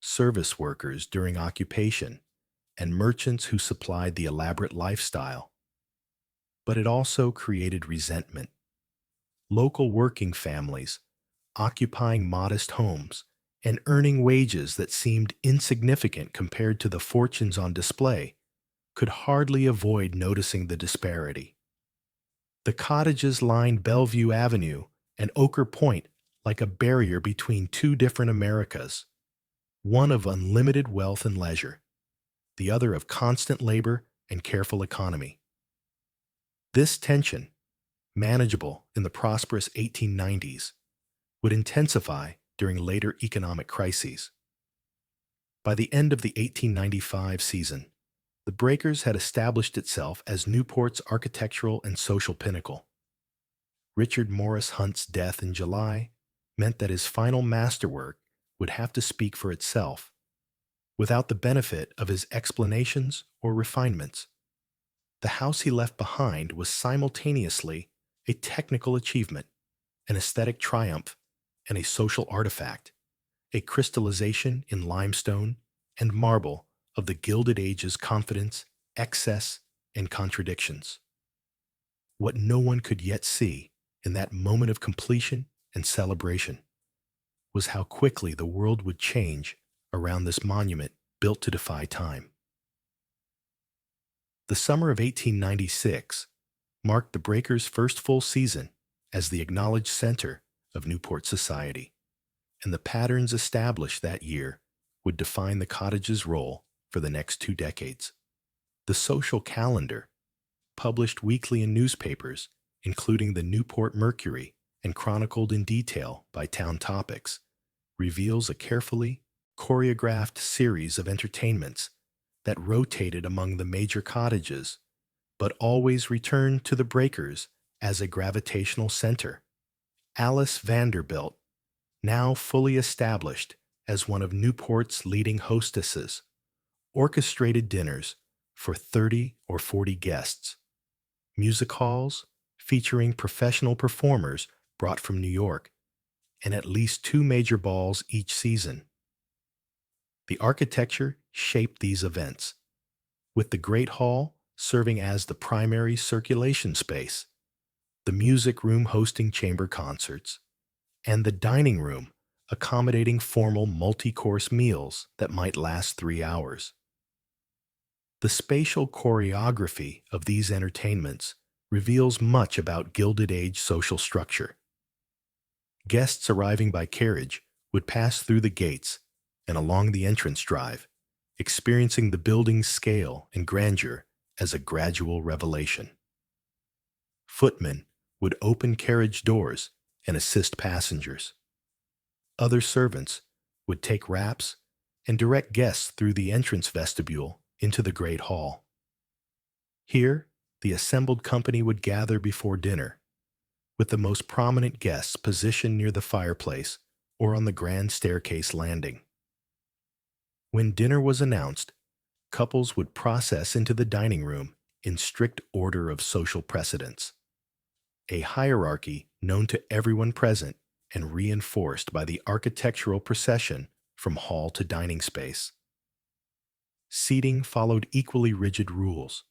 service workers during occupation, and merchants who supplied the elaborate lifestyle. But it also created resentment. Local working families, occupying modest homes and earning wages that seemed insignificant compared to the fortunes on display, could hardly avoid noticing the disparity. The cottages lined Bellevue Avenue and Ochre Point like a barrier between two different Americas, one of unlimited wealth and leisure, the other of constant labor and careful economy. This tension, manageable in the prosperous 1890s, would intensify during later economic crises. By the end of the 1895 season, the Breakers had established itself as Newport's architectural and social pinnacle. Richard Morris Hunt's death in July meant that his final masterwork would have to speak for itself, without the benefit of his explanations or refinements. The house he left behind was simultaneously a technical achievement, an aesthetic triumph, and a social artifact, a crystallization in limestone and marble of the Gilded Age's confidence, excess, and contradictions. What no one could yet see in that moment of completion and celebration was how quickly the world would change around this monument built to defy time. The summer of 1896 marked the Breakers' first full season as the acknowledged center of Newport society, and the patterns established that year would define the cottage's role for the next 2 decades. The social calendar, published weekly in newspapers, including the Newport Mercury and chronicled in detail by Town Topics, reveals a carefully choreographed series of entertainments that rotated among the major cottages, but always returned to the Breakers as a gravitational center. Alva Vanderbilt, now fully established as one of Newport's leading hostesses, orchestrated dinners for 30 or 40 guests, music halls featuring professional performers brought from New York, and at least 2 major balls each season. The architecture shaped these events, with the Great Hall serving as the primary circulation space, the music room hosting chamber concerts, and the dining room accommodating formal multi-course meals that might last 3 hours. The spatial choreography of these entertainments reveals much about Gilded Age social structure. Guests arriving by carriage would pass through the gates and along the entrance drive, experiencing the building's scale and grandeur as a gradual revelation. Footmen would open carriage doors and assist passengers. Other servants would take wraps and direct guests through the entrance vestibule into the Great Hall. Here, the assembled company would gather before dinner, with the most prominent guests positioned near the fireplace or on the grand staircase landing. When dinner was announced, couples would process into the dining room in strict order of social precedence, a hierarchy known to everyone present and reinforced by the architectural procession from hall to dining space. Seating followed equally rigid rules,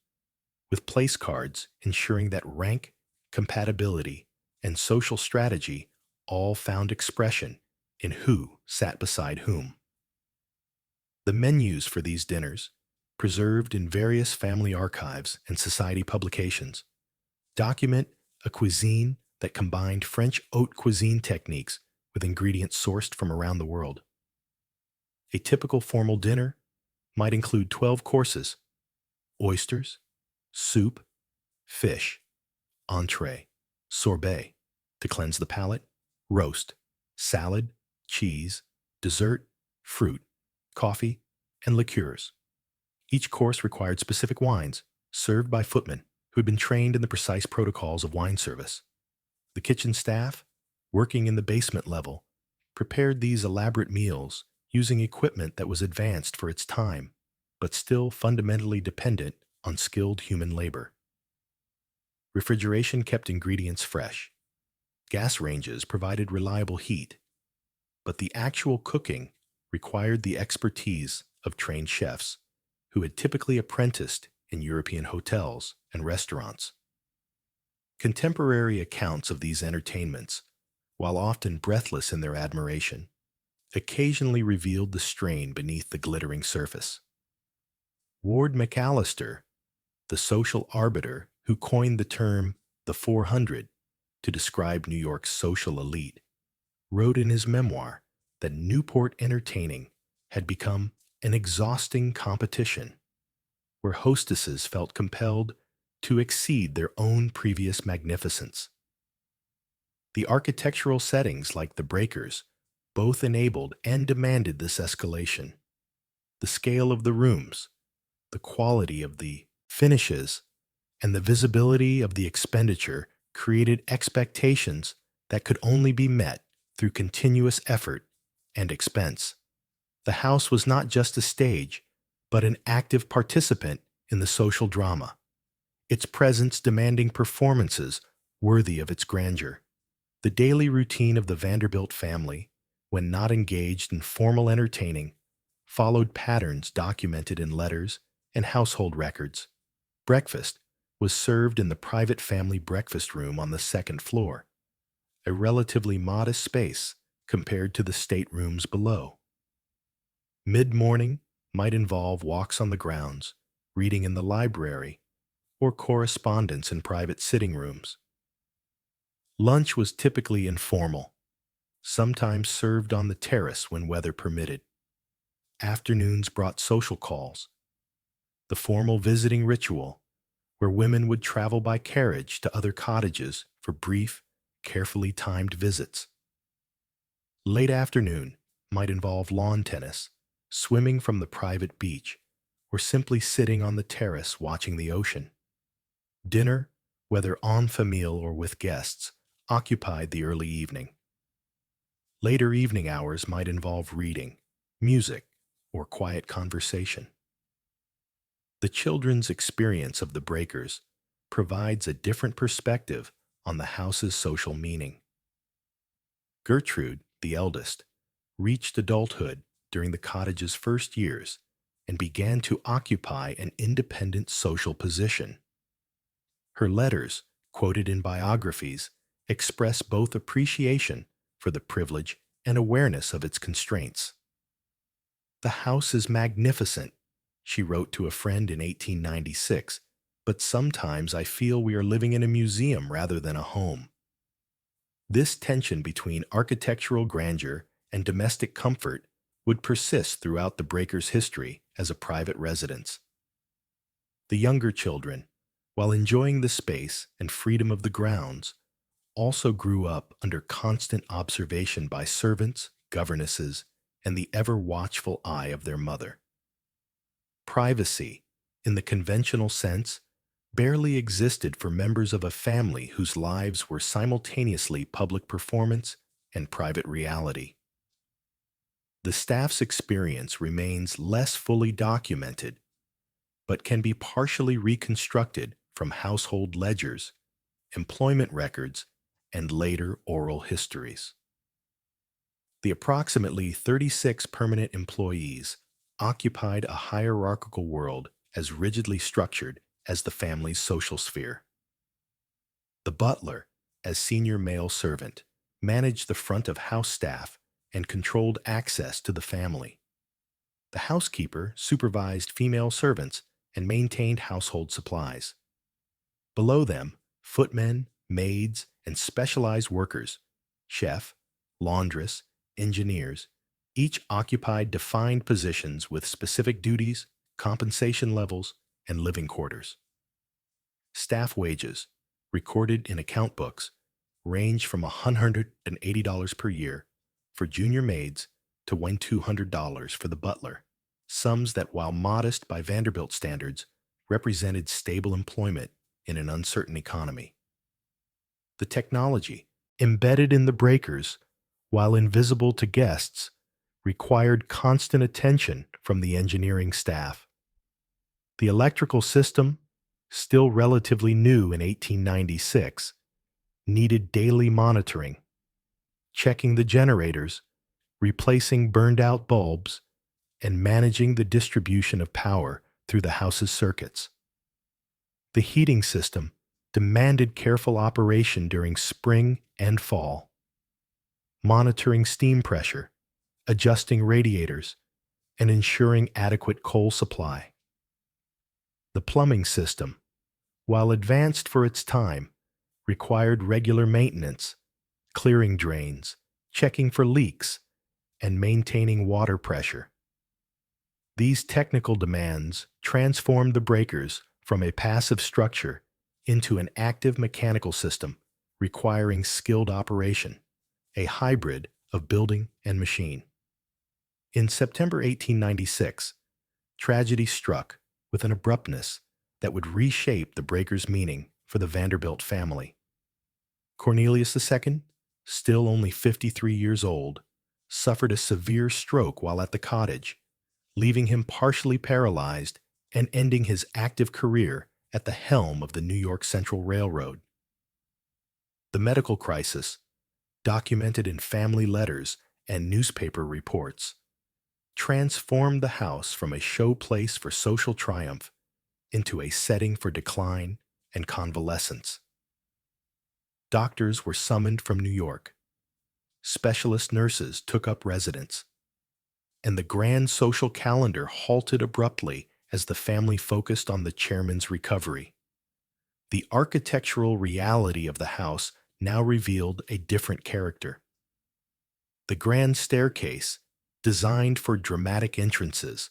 with place cards ensuring that rank, compatibility, and social strategy all found expression in who sat beside whom. The menus for these dinners, preserved in various family archives and society publications, document a cuisine that combined French haute cuisine techniques with ingredients sourced from around the world. A typical formal dinner might include 12 courses: oysters, soup, fish, entree, sorbet to cleanse the palate, roast, salad, cheese, dessert, fruit, coffee, and liqueurs. Each course required specific wines, served by footmen who had been trained in the precise protocols of wine service. The kitchen staff, working in the basement level, prepared these elaborate meals using equipment that was advanced for its time, but still fundamentally dependent on skilled human labor. Refrigeration kept ingredients fresh. Gas ranges provided reliable heat, but the actual cooking required the expertise of trained chefs who had typically apprenticed in European hotels and restaurants. Contemporary accounts of these entertainments, while often breathless in their admiration, occasionally revealed the strain beneath the glittering surface. Ward McAllister, the social arbiter who coined the term the 400 to describe New York's social elite, wrote in his memoir that Newport entertaining had become an exhausting competition where hostesses felt compelled to exceed their own previous magnificence. The architectural settings, like the breakers, both enabled and demanded this escalation. The scale of the rooms, the quality of the finishes, and the visibility of the expenditure created expectations that could only be met through continuous effort and expense. The house was not just a stage, but an active participant in the social drama, its presence demanding performances worthy of its grandeur. The daily routine of the Vanderbilt family, when not engaged in formal entertaining, followed patterns documented in letters and household records. Breakfast was served in the private family breakfast room on the second floor, a relatively modest space compared to the staterooms below. Mid-morning might involve walks on the grounds, reading in the library, or correspondence in private sitting rooms. Lunch was typically informal, sometimes served on the terrace when weather permitted. Afternoons brought social calls, the formal visiting ritual, where women would travel by carriage to other cottages for brief, carefully timed visits. Late afternoon might involve lawn tennis, swimming from the private beach, or simply sitting on the terrace watching the ocean. Dinner, whether en famille or with guests, occupied the early evening. Later evening hours might involve reading, music, or quiet conversation. The children's experience of the breakers provides a different perspective on the house's social meaning. Gertrude, the eldest, reached adulthood during the cottage's first years and began to occupy an independent social position. Her letters, quoted in biographies, express both appreciation for the privilege and awareness of its constraints. "The house is magnificent," she wrote to a friend in 1896, "but sometimes I feel we are living in a museum rather than a home." This tension between architectural grandeur and domestic comfort would persist throughout the breaker's history as a private residence. The younger children, while enjoying the space and freedom of the grounds, also grew up under constant observation by servants, governesses, and the ever-watchful eye of their mother. Privacy, in the conventional sense, barely existed for members of a family whose lives were simultaneously public performance and private reality. The staff's experience remains less fully documented, but can be partially reconstructed from household ledgers, employment records, and later oral histories. The approximately 36 permanent employees occupied a hierarchical world as rigidly structured as the family's social sphere. The butler, as senior male servant, managed the front of house staff and controlled access to the family. The housekeeper supervised female servants and maintained household supplies. Below them, footmen, maids, and specialized workers, chef, laundress, engineers, each occupied defined positions with specific duties, compensation levels, and living quarters. Staff wages, recorded in account books, range from $180 per year for junior maids to $200 for the butler, sums that, while modest by Vanderbilt standards, represented stable employment in an uncertain economy. The technology, embedded in the breakers, while invisible to guests, required constant attention from the engineering staff. The electrical system, still relatively new in 1896, needed daily monitoring, checking the generators, replacing burned-out bulbs, and managing the distribution of power through the house's circuits. The heating system demanded careful operation during spring and fall. Monitoring steam pressure, adjusting radiators, and ensuring adequate coal supply. The plumbing system, while advanced for its time, required regular maintenance, clearing drains, checking for leaks, and maintaining water pressure. These technical demands transformed the breakers from a passive structure into an active mechanical system requiring skilled operation, a hybrid of building and machine. In September 1896, tragedy struck with an abruptness that would reshape the breaker's meaning for the Vanderbilt family. Cornelius II, still only 53 years old, suffered a severe stroke while at the cottage, leaving him partially paralyzed and ending his active career at the helm of the New York Central Railroad. The medical crisis, documented in family letters and newspaper reports, transformed the house from a showplace for social triumph into a setting for decline and convalescence. Doctors were summoned from New York. Specialist nurses took up residence, and the grand social calendar halted abruptly as the family focused on the chairman's recovery. The architectural reality of the house now revealed a different character. The grand staircase, designed for dramatic entrances,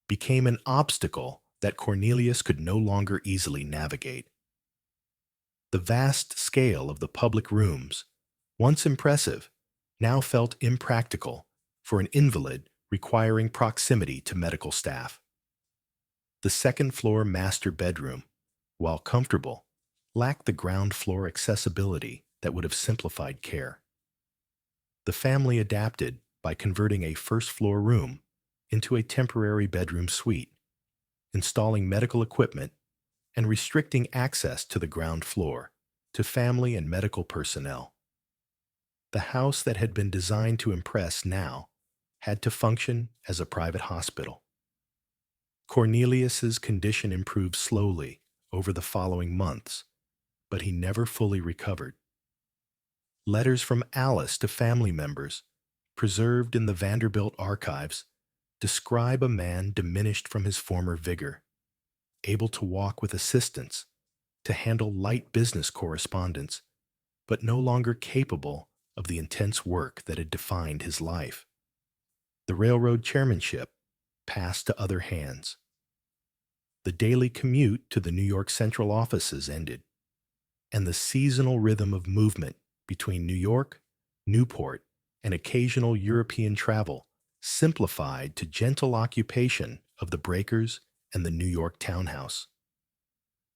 became an obstacle that Cornelius could no longer easily navigate. The vast scale of the public rooms, once impressive, now felt impractical for an invalid requiring proximity to medical staff. The second-floor master bedroom, while comfortable, lacked the ground-floor accessibility that would have simplified care. The family adapted by converting a first-floor room into a temporary bedroom suite, installing medical equipment, and restricting access to the ground floor to family and medical personnel. The house that had been designed to impress now had to function as a private hospital. Cornelius's condition improved slowly over the following months, but he never fully recovered. Letters from Alice to family members, preserved in the Vanderbilt archives, describe a man diminished from his former vigor, able to walk with assistance, to handle light business correspondence, but no longer capable of the intense work that had defined his life. The railroad chairmanship passed to other hands. The daily commute to the New York Central offices ended, and the seasonal rhythm of movement between New York, Newport, and occasional European travel simplified to gentle occupation of the breakers and the New York townhouse.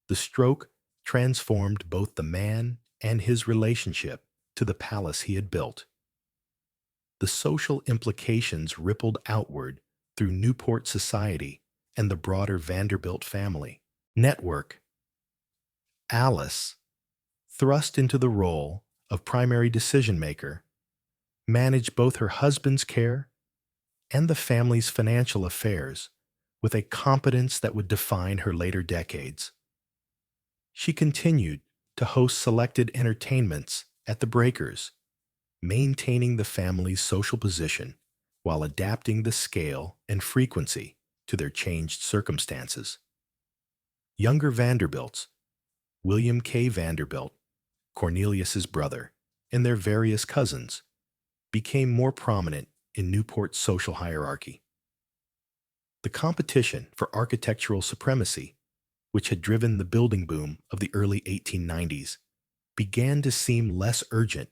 The stroke transformed both the man and his relationship to the palace he had built. The social implications rippled outward through Newport society and the broader Vanderbilt family network. Alice, thrust into the role of primary decision-maker, managed both her husband's care and the family's financial affairs with a competence that would define her later decades. She continued to host selected entertainments at the breakers, maintaining the family's social position while adapting the scale and frequency to their changed circumstances. Younger Vanderbilts, William K. Vanderbilt, Cornelius's brother, and their various cousins, became more prominent in Newport's social hierarchy. The competition for architectural supremacy, which had driven the building boom of the early 1890s, began to seem less urgent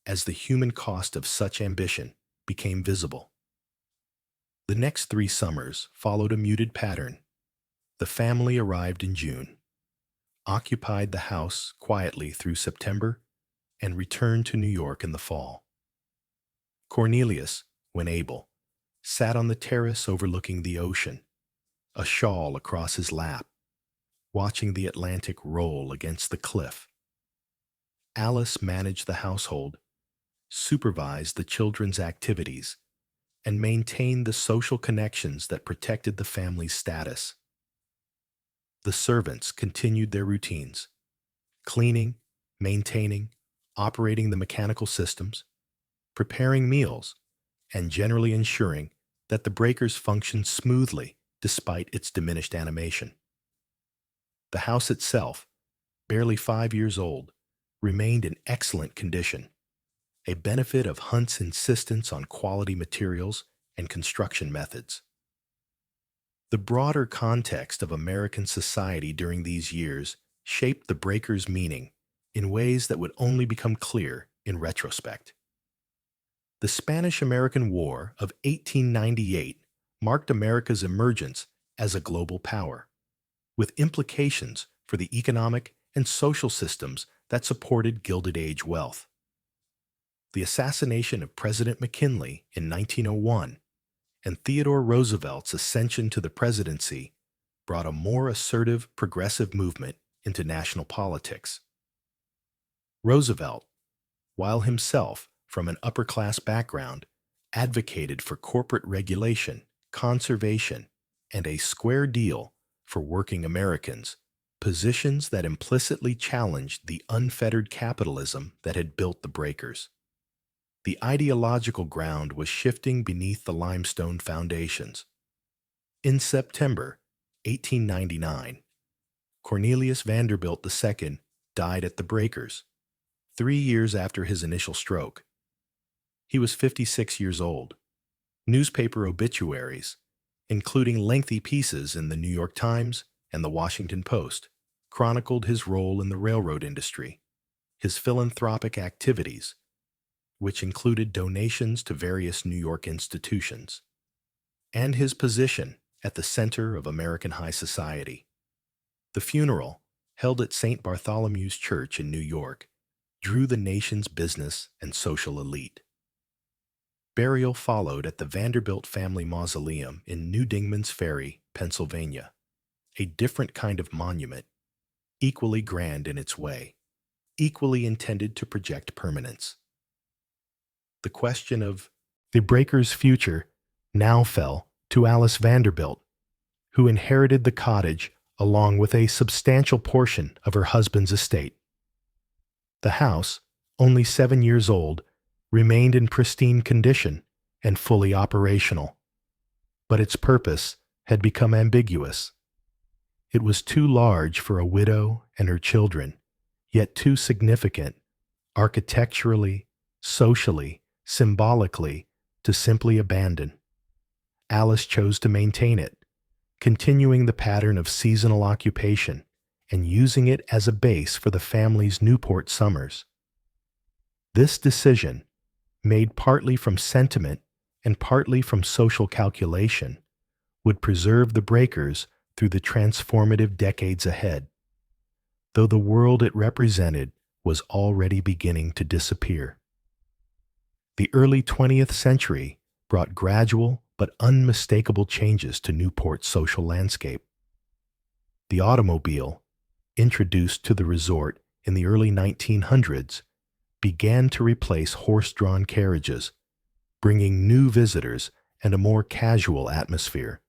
as the human cost of such ambition became visible. The next 3 summers followed a muted pattern. The family arrived in June, occupied the house quietly through September, and returned to New York in the fall. Cornelius, when able, sat on the terrace overlooking the ocean, a shawl across his lap, watching the Atlantic roll against the cliff. Alice managed the household, supervised the children's activities, and maintained the social connections that protected the family's status. The servants continued their routines, cleaning, maintaining, operating the mechanical systems, preparing meals, and generally ensuring that the breakers functioned smoothly despite its diminished animation. The house itself, barely 5 years old, remained in excellent condition, a benefit of Hunt's insistence on quality materials and construction methods. The broader context of American society during these years shaped the breakers' meaning in ways that would only become clear in retrospect. The Spanish-American War of 1898 marked America's emergence as a global power, with implications for the economic and social systems that supported Gilded Age wealth. The assassination of President McKinley in 1901 and Theodore Roosevelt's ascension to the presidency brought a more assertive, progressive movement into national politics. Roosevelt, while himself from an upper-class background, advocated for corporate regulation, conservation, and a square deal for working Americans, positions that implicitly challenged the unfettered capitalism that had built the breakers. The ideological ground was shifting beneath the limestone foundations. In September 1899, Cornelius Vanderbilt II died at the breakers, 3 years after his initial stroke. He was 56 years old. Newspaper obituaries, including lengthy pieces in the New York Times and the Washington Post, chronicled his role in the railroad industry, his philanthropic activities, which included donations to various New York institutions, and his position at the center of American high society. The funeral, held at St. Bartholomew's Church in New York, drew the nation's business and social elite. Burial followed at the Vanderbilt family mausoleum in New Dingman's Ferry, Pennsylvania, a different kind of monument, equally grand in its way, equally intended to project permanence. The question of the breakers' future now fell to Alice Vanderbilt, who inherited the cottage along with a substantial portion of her husband's estate. The house, only 7 years old, remained in pristine condition and fully operational, but its purpose had become ambiguous. It was too large for a widow and her children, yet too significant, architecturally, socially, symbolically, to simply abandon. Alice chose to maintain it, continuing the pattern of seasonal occupation and using it as a base for the family's Newport summers. This decision, made partly from sentiment and partly from social calculation, would preserve the breakers through the transformative decades ahead, though the world it represented was already beginning to disappear. The early 20th century brought gradual but unmistakable changes to Newport's social landscape. The automobile, introduced to the resort in the early 1900s, began to replace horse-drawn carriages, bringing new visitors and a more casual atmosphere.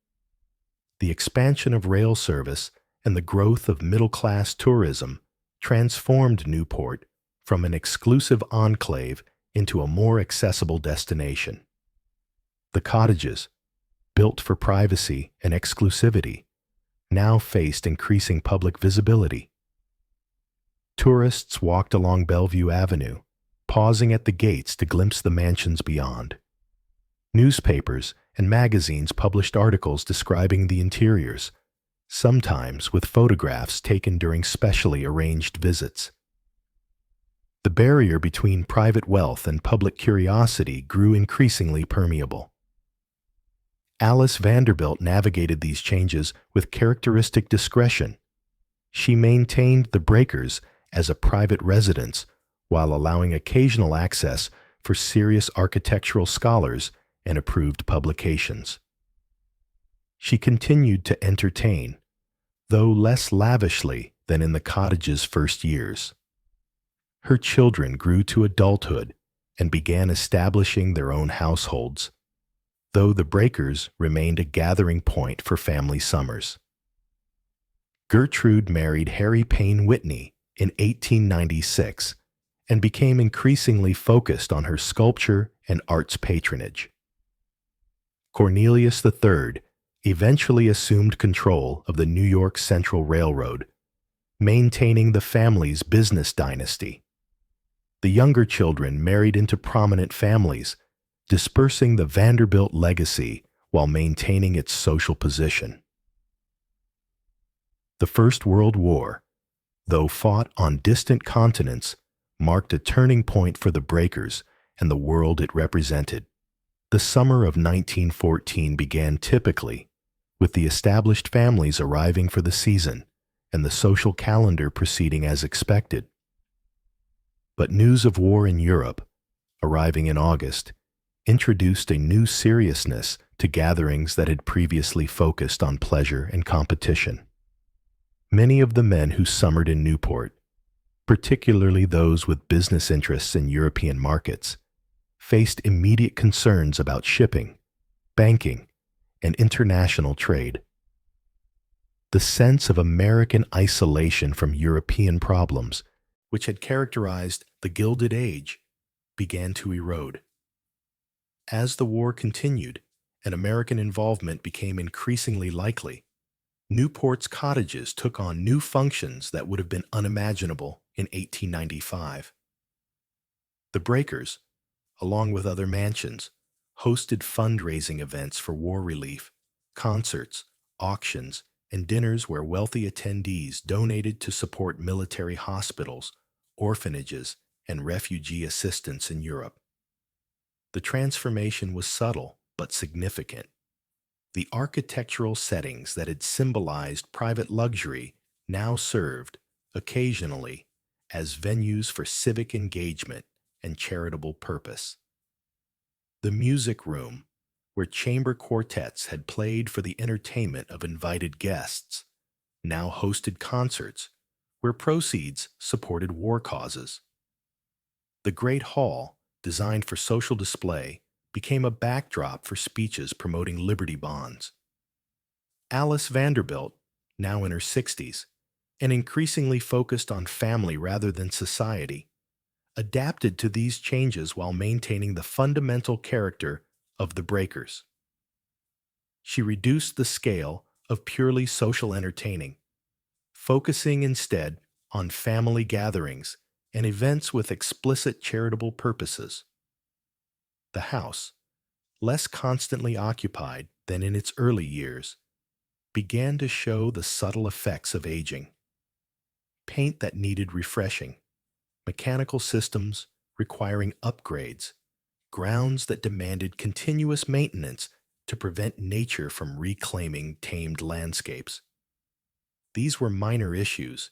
The expansion of rail service and the growth of middle-class tourism transformed Newport from an exclusive enclave into a more accessible destination. The cottages, built for privacy and exclusivity, now faced increasing public visibility. Tourists walked along Bellevue Avenue, pausing at the gates to glimpse the mansions beyond. Newspapers and magazines published articles describing the interiors, sometimes with photographs taken during specially arranged visits. The barrier between private wealth and public curiosity grew increasingly permeable. Alice Vanderbilt navigated these changes with characteristic discretion. She maintained the breakers as a private residence while allowing occasional access for serious architectural scholars and approved publications. She continued to entertain, though less lavishly than in the cottage's first years. Her children grew to adulthood and began establishing their own households, though the breakers remained a gathering point for family summers. Gertrude married Harry Payne Whitney in 1896 and became increasingly focused on her sculpture and arts patronage. Cornelius III eventually assumed control of the New York Central Railroad, maintaining the family's business dynasty. The younger children married into prominent families, dispersing the Vanderbilt legacy while maintaining its social position. The First World War, though fought on distant continents, marked a turning point for the Breakers and the world it represented. The summer of 1914 began typically, with the established families arriving for the season and the social calendar proceeding as expected. But news of war in Europe, arriving in August, introduced a new seriousness to gatherings that had previously focused on pleasure and competition. Many of the men who summered in Newport, particularly those with business interests in European markets, faced immediate concerns about shipping, banking, and international trade. The sense of American isolation from European problems, which had characterized the Gilded Age, began to erode. As the war continued and American involvement became increasingly likely, Newport's cottages took on new functions that would have been unimaginable in 1895. The Breakers, along with other mansions, hosted fundraising events for war relief, concerts, auctions, and dinners where wealthy attendees donated to support military hospitals, orphanages, and refugee assistance in Europe. The transformation was subtle but significant. The architectural settings that had symbolized private luxury now served, occasionally, as venues for civic engagement and charitable purpose. The music room, where chamber quartets had played for the entertainment of invited guests, now hosted concerts where proceeds supported war causes. The Great Hall, designed for social display, became a backdrop for speeches promoting Liberty Bonds. Alva Vanderbilt, now in her 60s, and increasingly focused on family rather than society, adapted to these changes while maintaining the fundamental character of the Breakers. She reduced the scale of purely social entertaining, focusing instead on family gatherings and events with explicit charitable purposes. The house, less constantly occupied than in its early years, began to show the subtle effects of aging. Paint that needed refreshing, mechanical systems requiring upgrades, grounds that demanded continuous maintenance to prevent nature from reclaiming tamed landscapes. These were minor issues,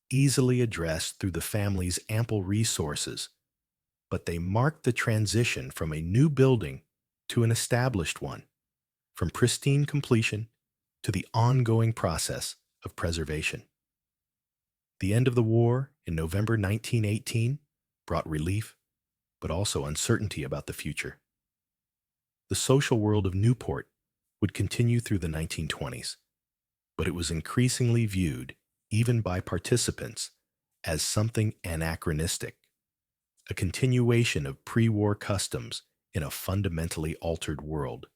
easily addressed through the family's ample resources, but they marked the transition from a new building to an established one, from pristine completion to the ongoing process of preservation. The end of the war in November 1918 brought relief, but also uncertainty about the future. The social world of Newport would continue through the 1920s, but it was increasingly viewed, even by participants, as something anachronistic, a continuation of pre-war customs in a fundamentally altered world.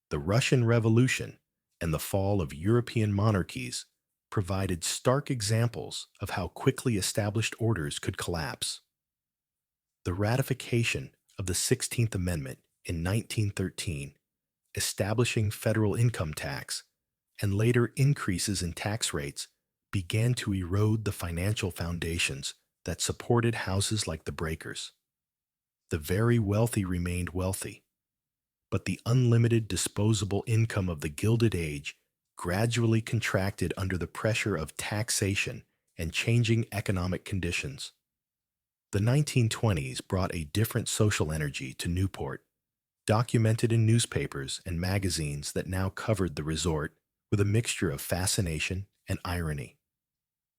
The Russian Revolution and the fall of European monarchies provided stark examples of how quickly established orders could collapse. The ratification of the 16th Amendment in 1913, establishing federal income tax, and later increases in tax rates began to erode the financial foundations that supported houses like the Breakers. The very wealthy remained wealthy, but the unlimited disposable income of the Gilded Age gradually contracted under the pressure of taxation and changing economic conditions. The 1920s brought a different social energy to Newport, documented in newspapers and magazines that now covered the resort with a mixture of fascination and irony.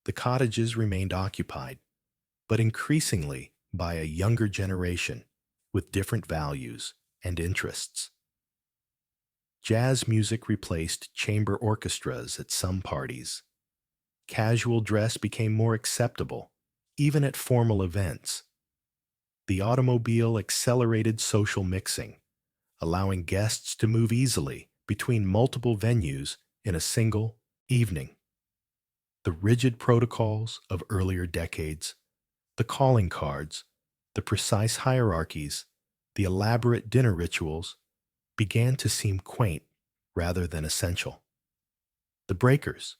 The cottages remained occupied, but increasingly by a younger generation with different values and interests. Jazz music replaced chamber orchestras at some parties. Casual dress became more acceptable, even at formal events. The automobile accelerated social mixing, allowing guests to move easily between multiple venues in a single evening. The rigid protocols of earlier decades, the calling cards, the precise hierarchies, the elaborate dinner rituals began to seem quaint rather than essential. The Breakers,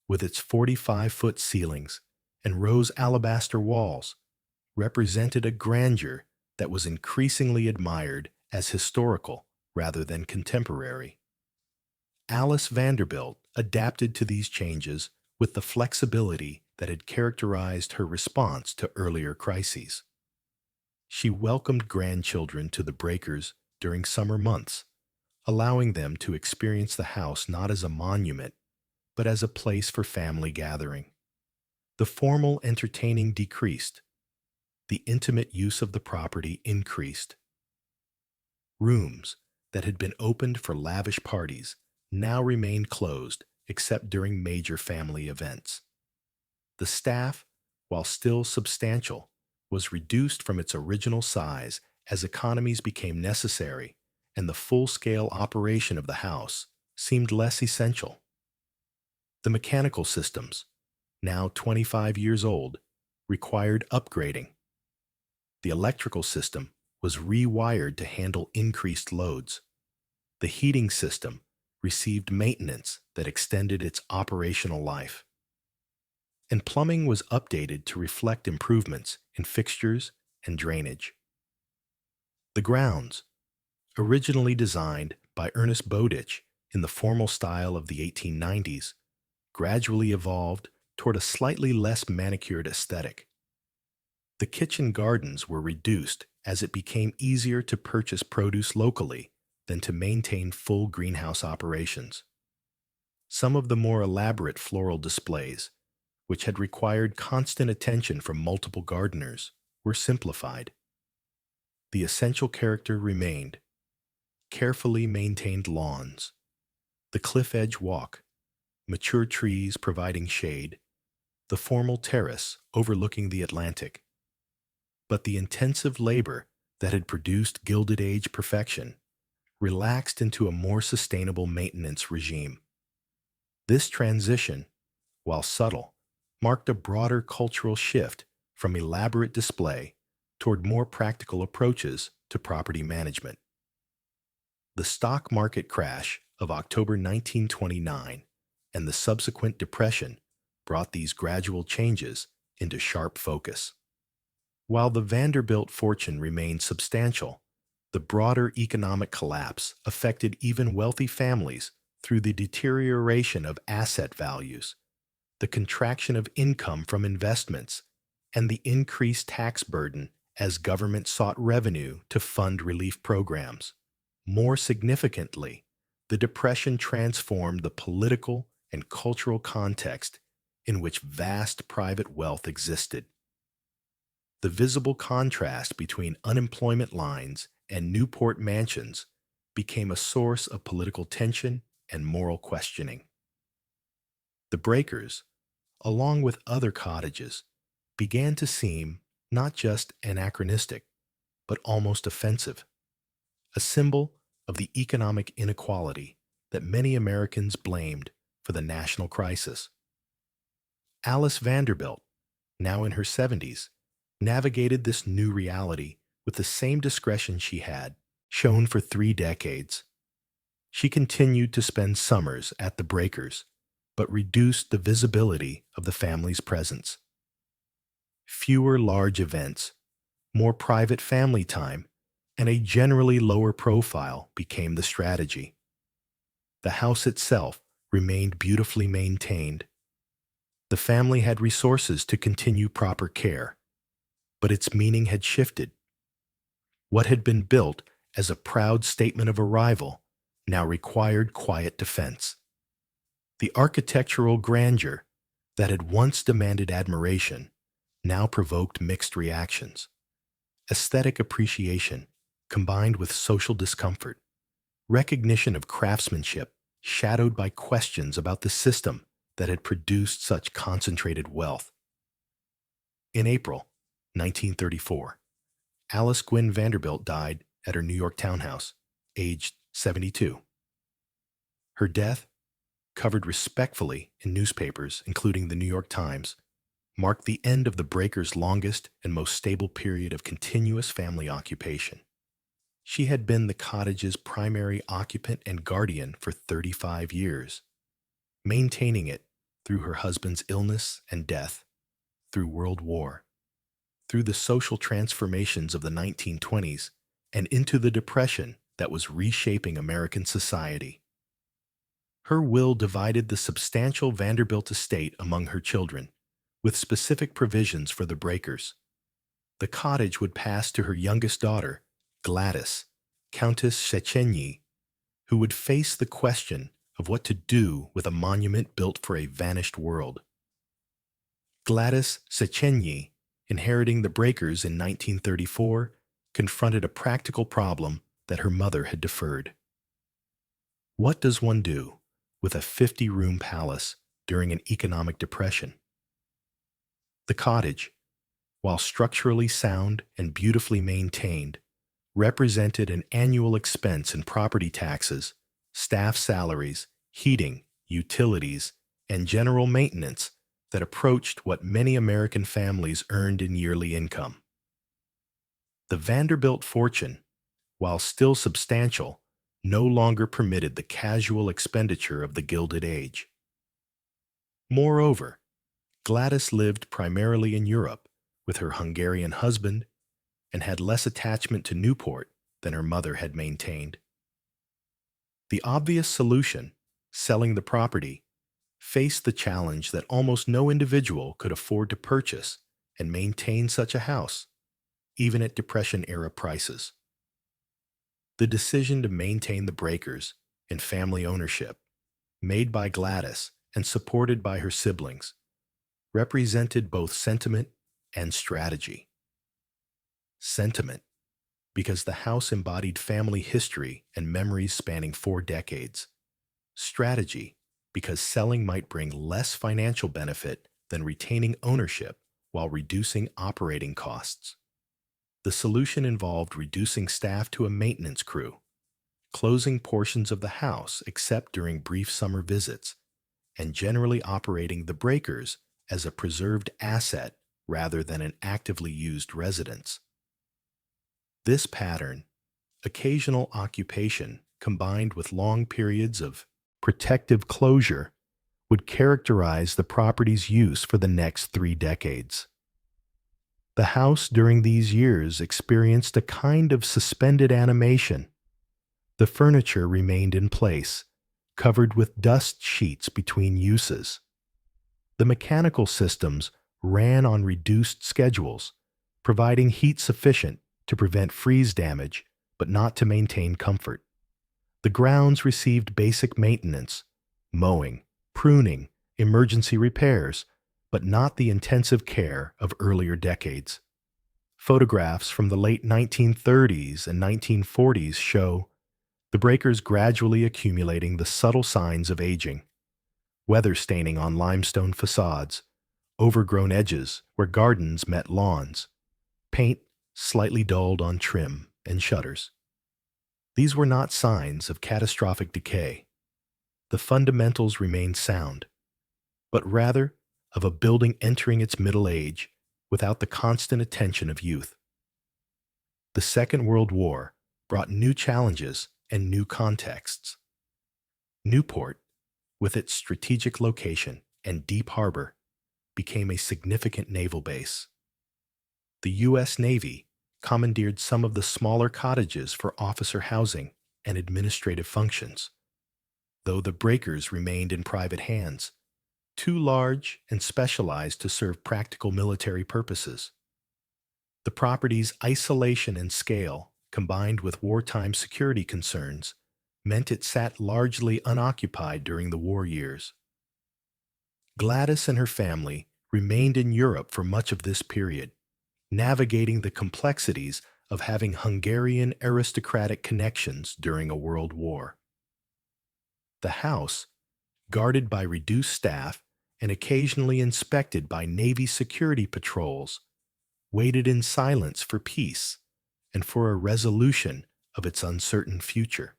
with its 45-foot ceilings and rose alabaster walls, represented a grandeur that was increasingly admired as historical rather than contemporary. Alice Vanderbilt adapted to these changes with the flexibility that had characterized her response to earlier crises. She welcomed grandchildren to the Breakers during summer months, allowing them to experience the house not as a monument, but as a place for family gathering. The formal entertaining decreased. The intimate use of the property increased. Rooms that had been opened for lavish parties now remained closed except during major family events. The staff, while still substantial, was reduced from its original size as economies became necessary and the full-scale operation of the house seemed less essential. The mechanical systems, now 25 years old, required upgrading. The electrical system was rewired to handle increased loads. The heating system received maintenance that extended its operational life. And plumbing was updated to reflect improvements in fixtures and drainage. The grounds, originally designed by Ernest Bowditch in the formal style of the 1890s, gradually evolved toward a slightly less manicured aesthetic. The kitchen gardens were reduced as it became easier to purchase produce locally than to maintain full greenhouse operations. Some of the more elaborate floral displays, which had required constant attention from multiple gardeners, were simplified. The essential character remained: carefully maintained lawns, the cliff edge walk, mature trees providing shade, the formal terrace overlooking the Atlantic. But the intensive labor that had produced Gilded Age perfection relaxed into a more sustainable maintenance regime. This transition, while subtle, marked a broader cultural shift from elaborate display toward more practical approaches to property management. The stock market crash of October 1929 and the subsequent depression brought these gradual changes into sharp focus. While the Vanderbilt fortune remained substantial, the broader economic collapse affected even wealthy families through the deterioration of asset values, the contraction of income from investments, and the increased tax burden as government sought revenue to fund relief programs. More significantly, the Depression transformed the political and cultural context in which vast private wealth existed. The visible contrast between unemployment lines and Newport mansions became a source of political tension and moral questioning. The Breakers, along with other cottages, began to seem not just anachronistic, but almost offensive, a symbol of the economic inequality that many Americans blamed for the national crisis. Alice Vanderbilt, now in her 70s, navigated this new reality with the same discretion she had shown for 3 decades. She continued to spend summers at the Breakers, but reduced the visibility of the family's presence. Fewer large events, more private family time, and a generally lower profile became the strategy. The house itself remained beautifully maintained. The family had resources to continue proper care, but its meaning had shifted. What had been built as a proud statement of arrival now required quiet defense. The architectural grandeur that had once demanded admiration now provoked mixed reactions. Aesthetic appreciation combined with social discomfort, recognition of craftsmanship shadowed by questions about the system that had produced such concentrated wealth. In April 1934, Alice Gwynne Vanderbilt died at her New York townhouse, aged 72. Her death, covered respectfully in newspapers, including the New York Times, marked the end of the breakers' longest and most stable period of continuous family occupation. She had been the cottage's primary occupant and guardian for 35 years, maintaining it through her husband's illness and death, through World War, through the social transformations of the 1920s, and into the Depression that was reshaping American society. Her will divided the substantial Vanderbilt estate among her children, with specific provisions for the breakers. The cottage would pass to her youngest daughter, Gladys, Countess Szechenyi, who would face the question of what to do with a monument built for a vanished world. Gladys Szechenyi, inheriting the breakers in 1934, confronted a practical problem that her mother had deferred. What does one do with a 50-room palace during an economic depression? The cottage, while structurally sound and beautifully maintained, represented an annual expense in property taxes, staff salaries, heating, utilities, and general maintenance that approached what many American families earned in yearly income. The Vanderbilt fortune, while still substantial, no longer permitted the casual expenditure of the Gilded Age. Moreover, Gladys lived primarily in Europe with her Hungarian husband and had less attachment to Newport than her mother had maintained. The obvious solution, selling the property, faced the challenge that almost no individual could afford to purchase and maintain such a house, even at Depression-era prices. The decision to maintain the breakers in family ownership, made by Gladys and supported by her siblings, represented both sentiment and strategy. Sentiment, because the house embodied family history and memories spanning 4 decades. Strategy, because selling might bring less financial benefit than retaining ownership while reducing operating costs. The solution involved reducing staff to a maintenance crew, closing portions of the house except during brief summer visits, and generally operating the breakers as a preserved asset rather than an actively used residence. This pattern, occasional occupation combined with long periods of protective closure, would characterize the property's use for the next 3 decades. The house during these years experienced a kind of suspended animation. The furniture remained in place, covered with dust sheets between uses. The mechanical systems ran on reduced schedules, providing heat sufficient to prevent freeze damage, but not to maintain comfort. The grounds received basic maintenance, mowing, pruning, emergency repairs, but not the intensive care of earlier decades. Photographs from the late 1930s and 1940s show the breakers gradually accumulating the subtle signs of aging: weather staining on limestone facades, overgrown edges where gardens met lawns, paint slightly dulled on trim and shutters. These were not signs of catastrophic decay. The fundamentals remained sound, but rather of a building entering its middle age without the constant attention of youth. The Second World War brought new challenges and new contexts. Newport, with its strategic location and deep harbor, became a significant naval base. The U.S. Navy commandeered some of the smaller cottages for officer housing and administrative functions, though the breakers remained in private hands, too large and specialized to serve practical military purposes. The property's isolation and scale, combined with wartime security concerns, meant it sat largely unoccupied during the war years. Gladys and her family remained in Europe for much of this period, navigating the complexities of having Hungarian aristocratic connections during a world war. The house, guarded by reduced staff and occasionally inspected by Navy security patrols, waited in silence for peace and for a resolution of its uncertain future.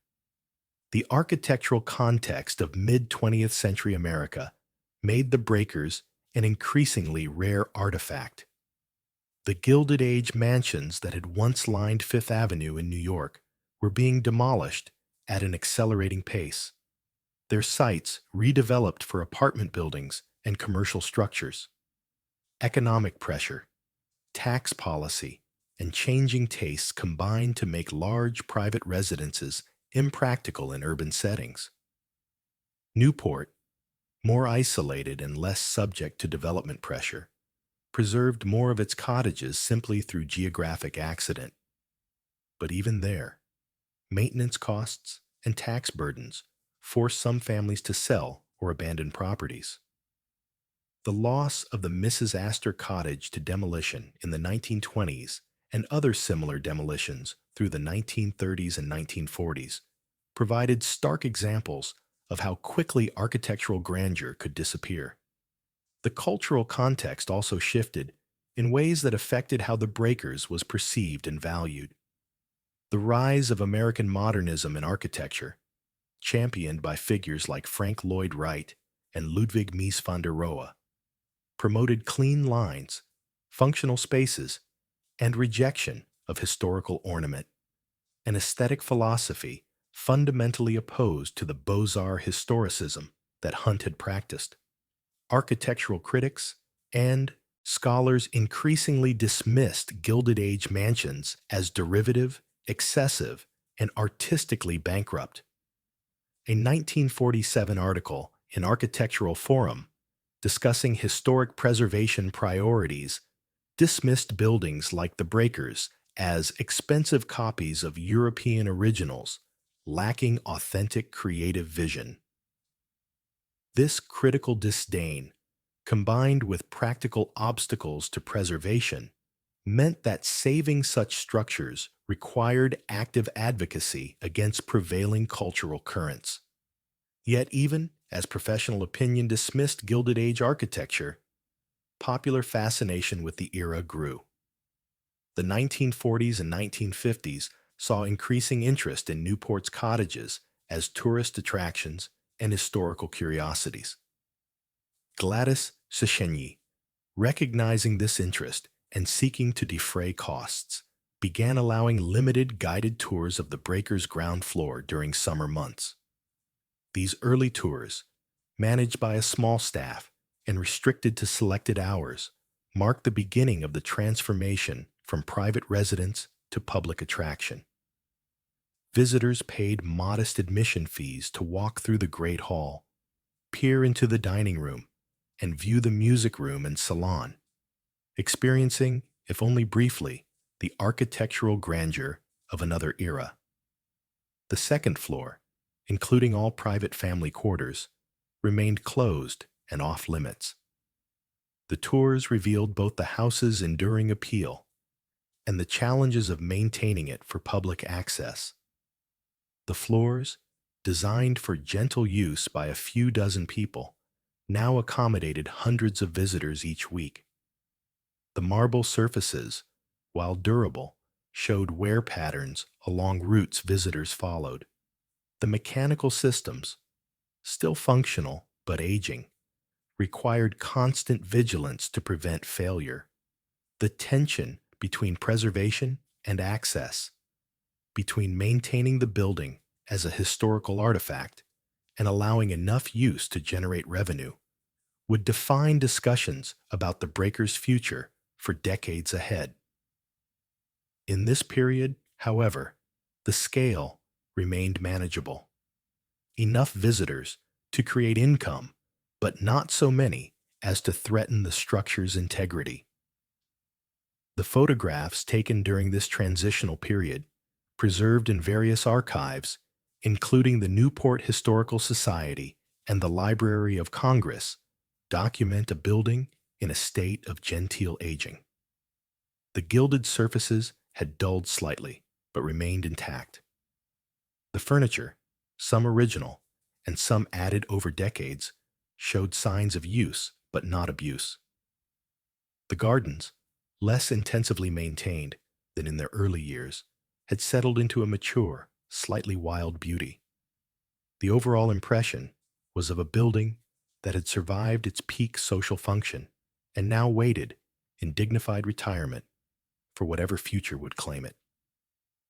The architectural context of mid-20th century America made the breakers an increasingly rare artifact. The Gilded Age mansions that had once lined Fifth Avenue in New York were being demolished at an accelerating pace, their sites redeveloped for apartment buildings and commercial structures. Economic pressure, tax policy, and changing tastes combined to make large private residences impractical in urban settings. Newport, more isolated and less subject to development pressure, preserved more of its cottages simply through geographic accident. But even there, maintenance costs and tax burdens forced some families to sell or abandon properties. The loss of the Mrs. Astor cottage to demolition in the 1920s and other similar demolitions through the 1930s and 1940s provided stark examples of how quickly architectural grandeur could disappear. The cultural context also shifted in ways that affected how the breakers was perceived and valued. The rise of American modernism in architecture, championed by figures like Frank Lloyd Wright and Ludwig Mies van der Rohe, promoted clean lines, functional spaces, and rejection of historical ornament, an aesthetic philosophy fundamentally opposed to the Beaux-Arts historicism that Hunt had practiced. Architectural critics and scholars increasingly dismissed Gilded Age mansions as derivative, excessive, and artistically bankrupt. A 1947 article in Architectural Forum discussing historic preservation priorities dismissed buildings like the breakers as expensive copies of European originals, lacking authentic creative vision. This critical disdain, combined with practical obstacles to preservation, meant that saving such structures required active advocacy against prevailing cultural currents. Yet even as professional opinion dismissed Gilded Age architecture, popular fascination with the era grew. The 1940s and 1950s saw increasing interest in Newport's cottages as tourist attractions and historical curiosities. Gladys Secheny, recognizing this interest and seeking to defray costs, began allowing limited guided tours of the breakers' ground floor during summer months. These early tours, managed by a small staff and restricted to selected hours, marked the beginning of the transformation from private residence to public attraction. Visitors paid modest admission fees to walk through the Great Hall, peer into the dining room, and view the music room and salon, experiencing, if only briefly, the architectural grandeur of another era. The second floor, including all private family quarters, remained closed and off-limits. The tours revealed both the house's enduring appeal and the challenges of maintaining it for public access. The floors, designed for gentle use by a few dozen people, now accommodated hundreds of visitors each week. The marble surfaces, while durable, showed wear patterns along routes visitors followed. The mechanical systems, still functional but aging, required constant vigilance to prevent failure. The tension between preservation and access, between maintaining the building as a historical artifact and allowing enough use to generate revenue, would define discussions about the breakers' future for decades ahead. In this period, however, the scale remained manageable. Enough visitors to create income, but not so many as to threaten the structure's integrity. The photographs taken during this transitional period, preserved in various archives, including the Newport Historical Society and the Library of Congress, document a building in a state of genteel aging. The gilded surfaces had dulled slightly, but remained intact. The furniture, some original and some added over decades, showed signs of use but not abuse. The gardens, less intensively maintained than in their early years, had settled into a mature, slightly wild beauty. The overall impression was of a building that had survived its peak social function and now waited in dignified retirement for whatever future would claim it.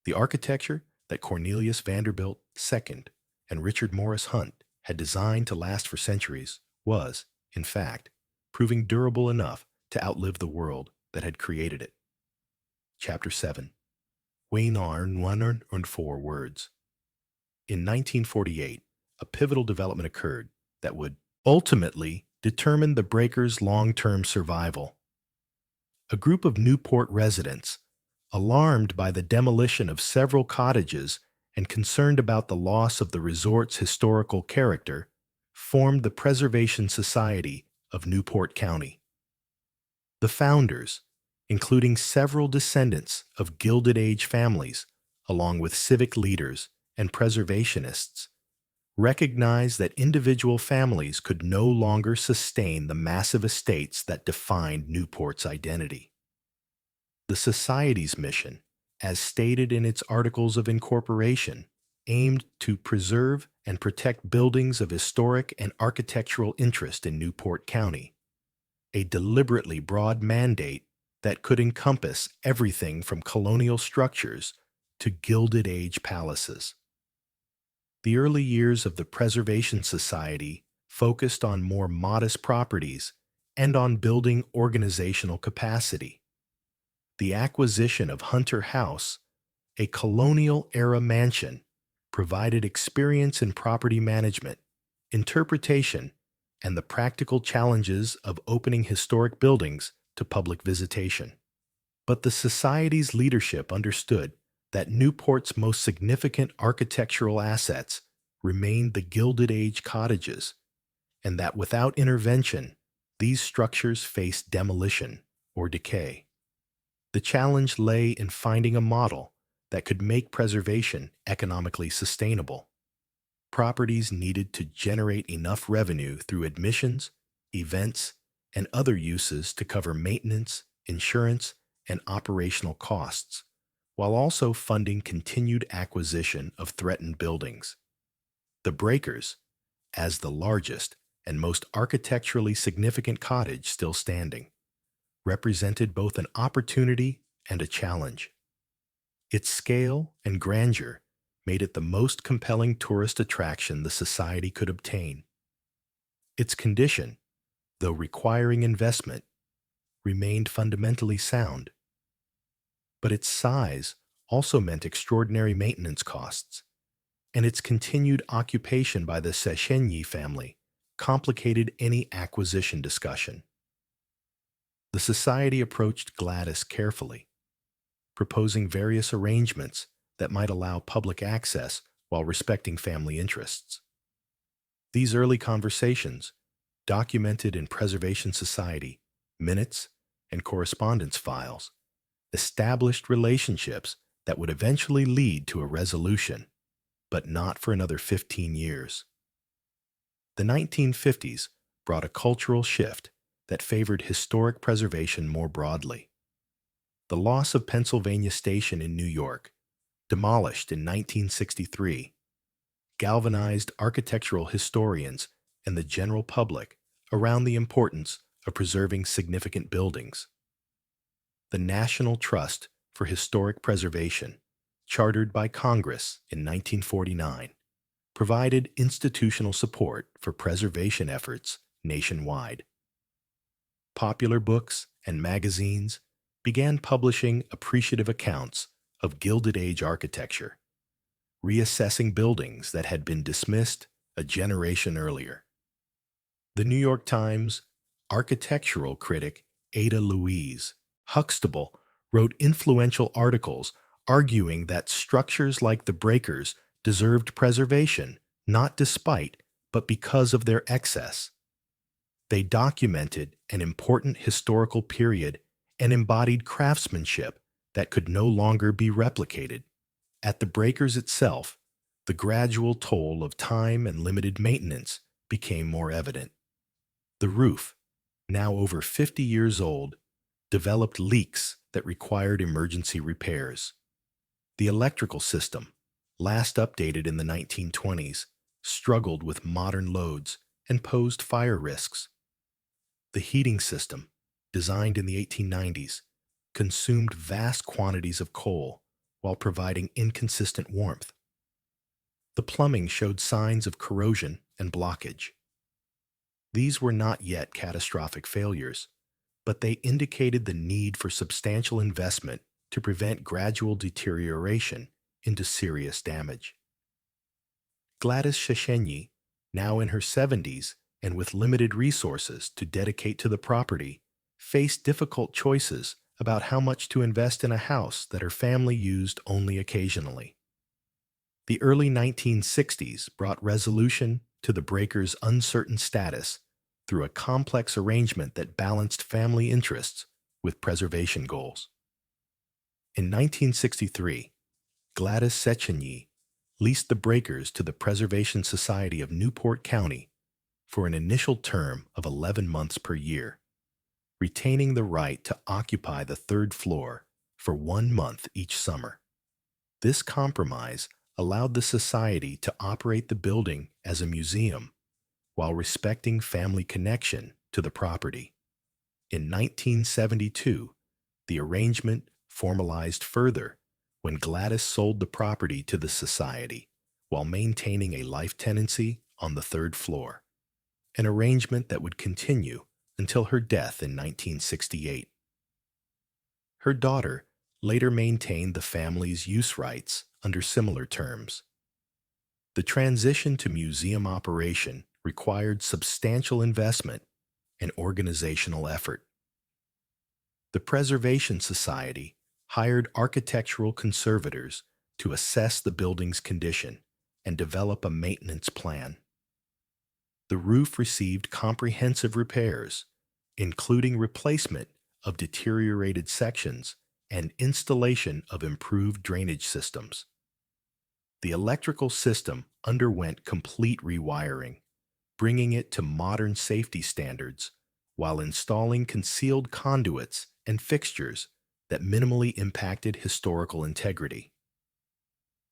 The architecture that Cornelius Vanderbilt II and Richard Morris Hunt had designed to last for centuries was, in fact, proving durable enough to outlive the world that had created it. Chapter 7. Weinarn 104 words. In 1948, a pivotal development occurred that would ultimately determine the breaker's long-term survival. A group of Newport residents, alarmed by the demolition of several cottages and concerned about the loss of the resort's historical character, formed the Preservation Society of Newport County. The founders, including several descendants of Gilded Age families, along with civic leaders and preservationists, recognized that individual families could no longer sustain the massive estates that defined Newport's identity. The Society's mission, as stated in its Articles of Incorporation, aimed to preserve and protect buildings of historic and architectural interest in Newport County, a deliberately broad mandate that could encompass everything from colonial structures to Gilded Age palaces. The early years of the Preservation Society focused on more modest properties and on building organizational capacity. The acquisition of Hunter House, a colonial-era mansion, provided experience in property management, interpretation, and the practical challenges of opening historic buildings to public visitation. But the Society's leadership understood that Newport's most significant architectural assets remained the Gilded Age cottages, and that without intervention, these structures faced demolition or decay. The challenge lay in finding a model that could make preservation economically sustainable. Properties needed to generate enough revenue through admissions, events, and other uses to cover maintenance, insurance, and operational costs, while also funding continued acquisition of threatened buildings. The Breakers, as the largest and most architecturally significant cottage still standing, represented both an opportunity and a challenge. Its scale and grandeur made it the most compelling tourist attraction the Society could obtain. Its condition, though requiring investment, remained fundamentally sound. But its size also meant extraordinary maintenance costs, and its continued occupation by the Sechenyi family complicated any acquisition discussion. The Society approached Gladys carefully, proposing various arrangements that might allow public access while respecting family interests. These early conversations, documented in Preservation Society minutes and correspondence files, established relationships that would eventually lead to a resolution, but not for another 15 years. The 1950s brought a cultural shift that favored historic preservation more broadly. The loss of Pennsylvania Station in New York, demolished in 1963, galvanized architectural historians and the general public around the importance of preserving significant buildings. The National Trust for Historic Preservation, chartered by Congress in 1949, provided institutional support for preservation efforts nationwide. Popular books and magazines began publishing appreciative accounts of Gilded Age architecture, reassessing buildings that had been dismissed a generation earlier. The New York Times architectural critic Ada Louise Huxtable wrote influential articles arguing that structures like the Breakers deserved preservation not despite, but because of their excess. They documented an important historical period and embodied craftsmanship that could no longer be replicated. At the Breakers itself, the gradual toll of time and limited maintenance became more evident. The roof, now over 50 years old, developed leaks that required emergency repairs. The electrical system, last updated in the 1920s, struggled with modern loads and posed fire risks. The heating system, designed in the 1890s, consumed vast quantities of coal while providing inconsistent warmth. The plumbing showed signs of corrosion and blockage. These were not yet catastrophic failures, but they indicated the need for substantial investment to prevent gradual deterioration into serious damage. Gladys Sheshenyi, now in her 70s and with limited resources to dedicate to the property, faced difficult choices about how much to invest in a house that her family used only occasionally. The early 1960s brought resolution to the breaker's uncertain status through a complex arrangement that balanced family interests with preservation goals. In 1963, Gladys Sechenyi leased the breakers to the Preservation Society of Newport County for an initial term of 11 months per year, retaining the right to occupy the third floor for 1 month each summer. This compromise allowed the society to operate the building as a museum while respecting family connection to the property. In 1972, the arrangement formalized further when Gladys sold the property to the society while maintaining a life tenancy on the third floor, an arrangement that would continue until her death in 1968. Her daughter later maintained the family's use rights under similar terms. The transition to museum operation required substantial investment and organizational effort. The Preservation Society hired architectural conservators to assess the building's condition and develop a maintenance plan. The roof received comprehensive repairs, including replacement of deteriorated sections and installation of improved drainage systems. The electrical system underwent complete rewiring, bringing it to modern safety standards while installing concealed conduits and fixtures that minimally impacted historical integrity.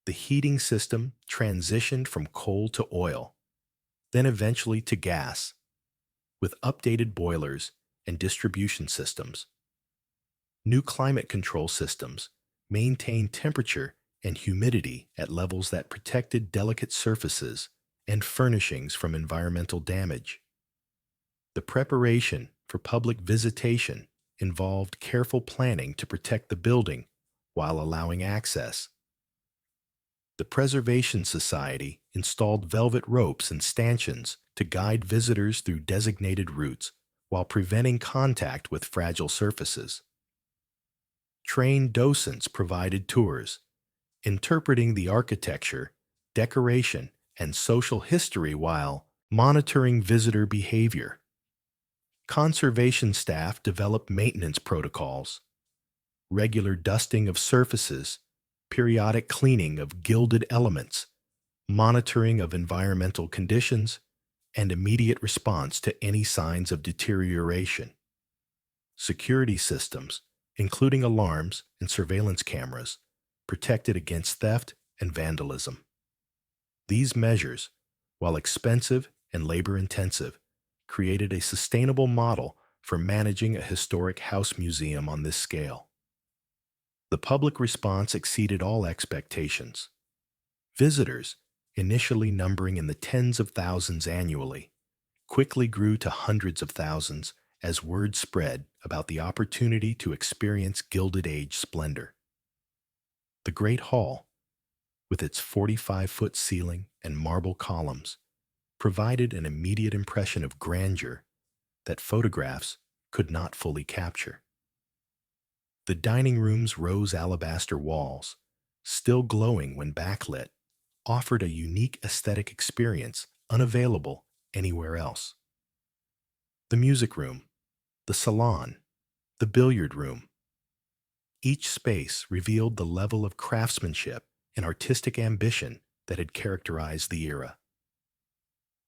The heating system transitioned from coal to oil, then eventually to gas, with updated boilers and distribution systems. New climate control systems maintained temperature and humidity at levels that protected delicate surfaces and furnishings from environmental damage. The preparation for public visitation involved careful planning to protect the building while allowing access. The Preservation Society installed velvet ropes and stanchions to guide visitors through designated routes while preventing contact with fragile surfaces. Trained docents provided tours, interpreting the architecture, decoration, and social history while monitoring visitor behavior. Conservation staff developed maintenance protocols, regular dusting of surfaces, periodic cleaning of gilded elements, monitoring of environmental conditions, and immediate response to any signs of deterioration. Security systems, including alarms and surveillance cameras, protected against theft and vandalism. These measures, while expensive and labor-intensive, created a sustainable model for managing a historic house museum on this scale. The public response exceeded all expectations. Visitors, initially numbering in the tens of thousands annually, quickly grew to hundreds of thousands as word spread about the opportunity to experience Gilded Age splendor. The Great Hall, with its 45-foot ceiling and marble columns, provided an immediate impression of grandeur that photographs could not fully capture. The dining room's rose alabaster walls, still glowing when backlit, offered a unique aesthetic experience unavailable anywhere else. The music room, the salon, the billiard room. Each space revealed the level of craftsmanship and artistic ambition that had characterized the era.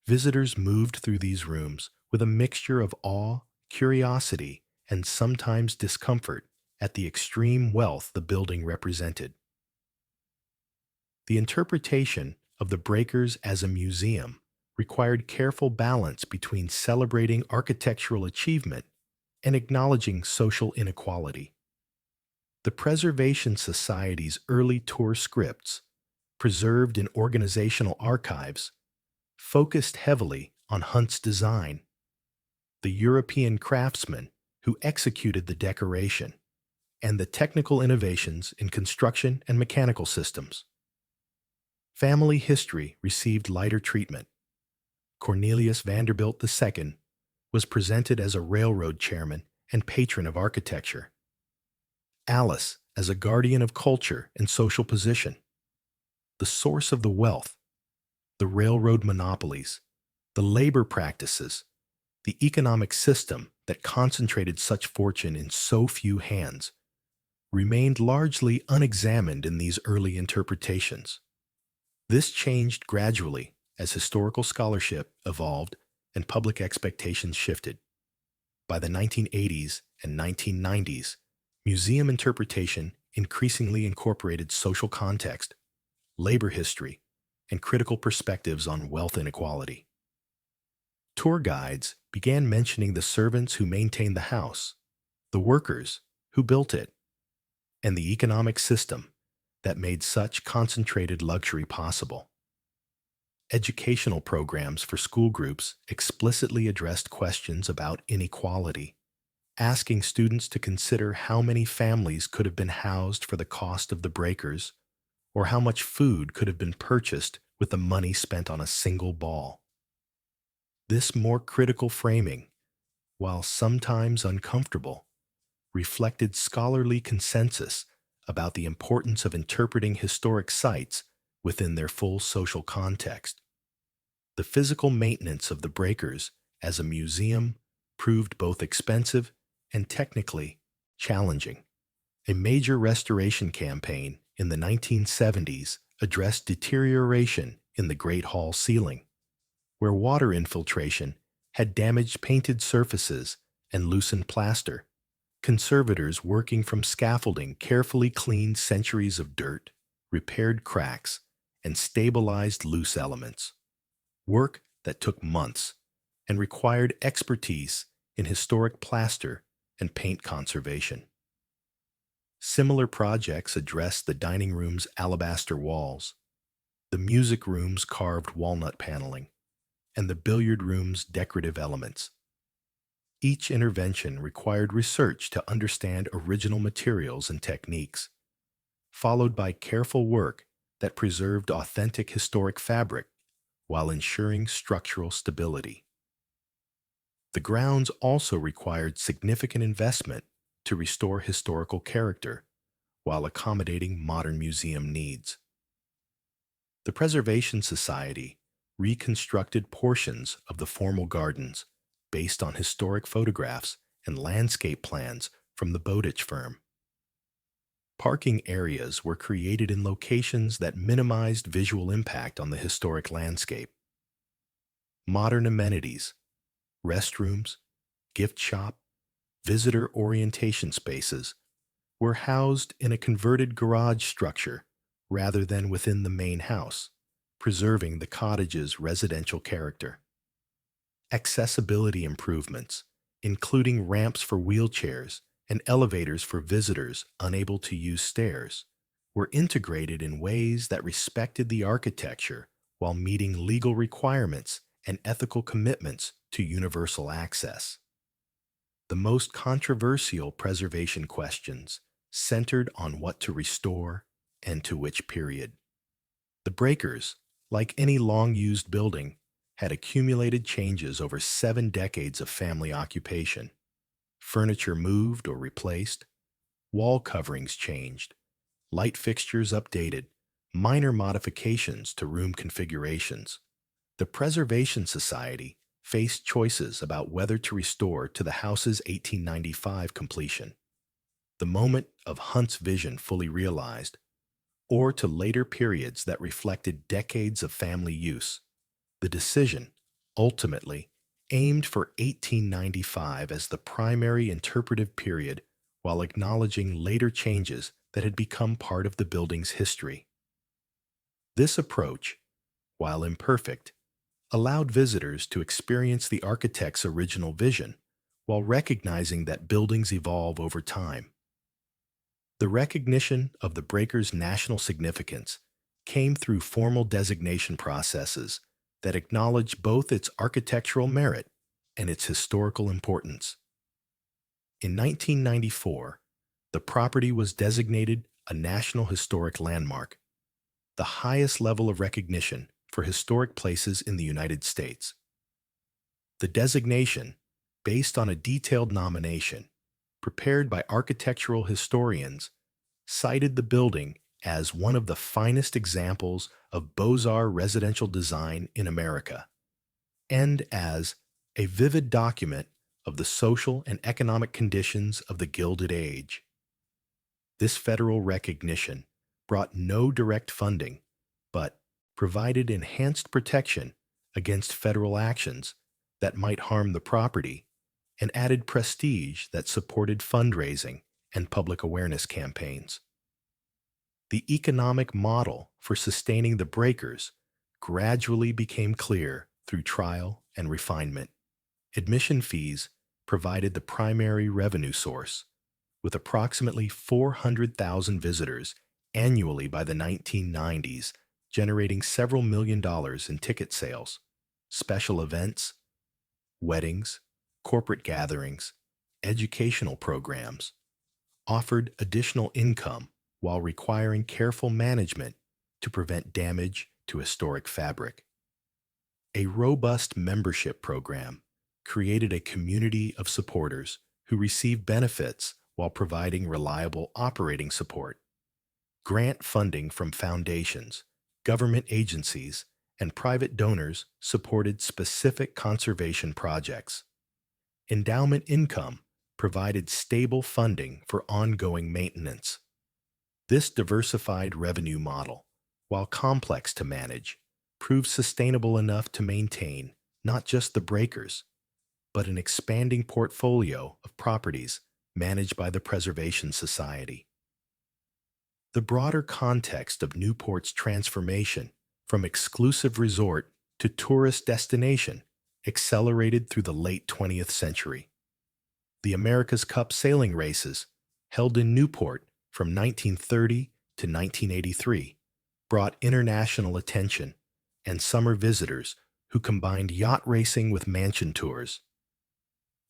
Visitors moved through these rooms with a mixture of awe, curiosity, and sometimes discomfort at the extreme wealth the building represented. The interpretation of the breakers as a museum required careful balance between celebrating architectural achievement and acknowledging social inequality. The Preservation Society's early tour scripts, preserved in organizational archives, focused heavily on Hunt's design, the European craftsman who executed the decoration, and the technical innovations in construction and mechanical systems. Family history received lighter treatment. Cornelius Vanderbilt II was presented as a railroad chairman and patron of architecture. Alice as a guardian of culture and social position. The source of the wealth, the railroad monopolies, the labor practices, the economic system that concentrated such fortune in so few hands, remained largely unexamined in these early interpretations. This changed gradually as historical scholarship evolved and public expectations shifted. By the 1980s and 1990s, museum interpretation increasingly incorporated social context, labor history, and critical perspectives on wealth inequality. Tour guides began mentioning the servants who maintained the house, the workers who built it, and the economic system that made such concentrated luxury possible. Educational programs for school groups explicitly addressed questions about inequality, asking students to consider how many families could have been housed for the cost of the breakers, or how much food could have been purchased with the money spent on a single ball. This more critical framing, while sometimes uncomfortable, reflected scholarly consensus about the importance of interpreting historic sites within their full social context. The physical maintenance of the breakers as a museum proved both expensive and technically challenging. A major restoration campaign in the 1970s addressed deterioration in the Great Hall ceiling, where water infiltration had damaged painted surfaces and loosened plaster. Conservators working from scaffolding carefully cleaned centuries of dirt, repaired cracks, and stabilized loose elements. Work that took months and required expertise in historic plaster and paint conservation. Similar projects addressed the dining room's alabaster walls, the music room's carved walnut paneling, and the billiard room's decorative elements. Each intervention required research to understand original materials and techniques, followed by careful work that preserved authentic historic fabric while ensuring structural stability. The grounds also required significant investment to restore historical character while accommodating modern museum needs. The Preservation Society reconstructed portions of the formal gardens based on historic photographs and landscape plans from the Bowditch firm. Parking areas were created in locations that minimized visual impact on the historic landscape. Modern amenities, restrooms, gift shop, visitor orientation spaces were housed in a converted garage structure rather than within the main house, preserving the cottage's residential character. Accessibility improvements, including ramps for wheelchairs and elevators for visitors unable to use stairs, were integrated in ways that respected the architecture while meeting legal requirements and ethical commitments to universal access. The most controversial preservation questions centered on what to restore and to which period. The breakers, like any long-used building, had accumulated changes over 7 decades of family occupation. Furniture moved or replaced, wall coverings changed, light fixtures updated, minor modifications to room configurations. The Preservation Society faced choices about whether to restore to the house's 1895 completion, the moment of Hunt's vision fully realized, or to later periods that reflected decades of family use. The decision, ultimately, aimed for 1895 as the primary interpretive period while acknowledging later changes that had become part of the building's history. This approach, while imperfect, allowed visitors to experience the architect's original vision while recognizing that buildings evolve over time. The recognition of the breaker's national significance came through formal designation processes that acknowledged both its architectural merit and its historical importance. In 1994, the property was designated a National Historic Landmark, the highest level of recognition for historic places in the United States. The designation, based on a detailed nomination prepared by architectural historians, cited the building as one of the finest examples of Beaux-Arts residential design in America, and as a vivid document of the social and economic conditions of the Gilded Age. This federal recognition brought no direct funding, but provided enhanced protection against federal actions that might harm the property and added prestige that supported fundraising and public awareness campaigns. The economic model for sustaining the breakers gradually became clear through trial and refinement. Admission fees provided the primary revenue source, with approximately 400,000 visitors annually by the 1990s, generating several $1 million in ticket sales, special events, weddings, corporate gatherings, educational programs, offered additional income while requiring careful management to prevent damage to historic fabric. A robust membership program created a community of supporters who received benefits while providing reliable operating support. Grant funding from foundations, government agencies, and private donors supported specific conservation projects. Endowment income provided stable funding for ongoing maintenance. This diversified revenue model, while complex to manage, proved sustainable enough to maintain not just the breakers, but an expanding portfolio of properties managed by the Preservation Society. The broader context of Newport's transformation from exclusive resort to tourist destination accelerated through the late 20th century. The America's Cup sailing races, held in Newport from 1930 to 1983, brought international attention and summer visitors who combined yacht racing with mansion tours.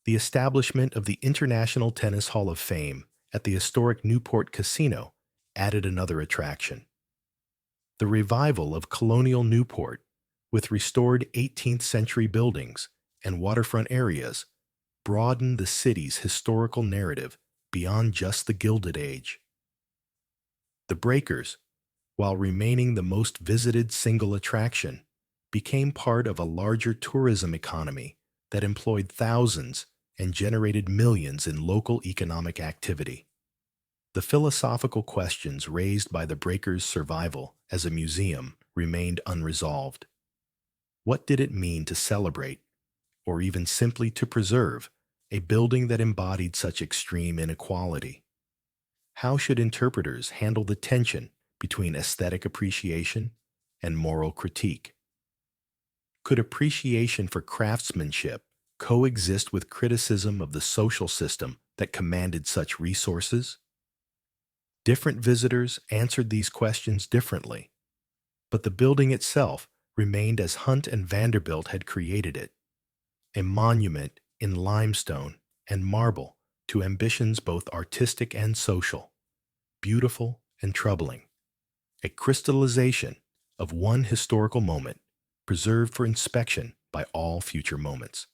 The establishment of the International Tennis Hall of Fame at the historic Newport Casino added another attraction. The revival of colonial Newport, with restored 18th century buildings and waterfront areas, broadened the city's historical narrative beyond just the Gilded Age. The breakers, while remaining the most visited single attraction, became part of a larger tourism economy that employed thousands and generated millions in local economic activity. The philosophical questions raised by the breakers' survival as a museum remained unresolved. What did it mean to celebrate, or even simply to preserve, a building that embodied such extreme inequality? How should interpreters handle the tension between aesthetic appreciation and moral critique? Could appreciation for craftsmanship coexist with criticism of the social system that commanded such resources? Different visitors answered these questions differently, but the building itself remained as Hunt and Vanderbilt had created it, a monument in limestone and marble to ambitions both artistic and social, beautiful and troubling, a crystallization of one historical moment preserved for inspection by all future moments.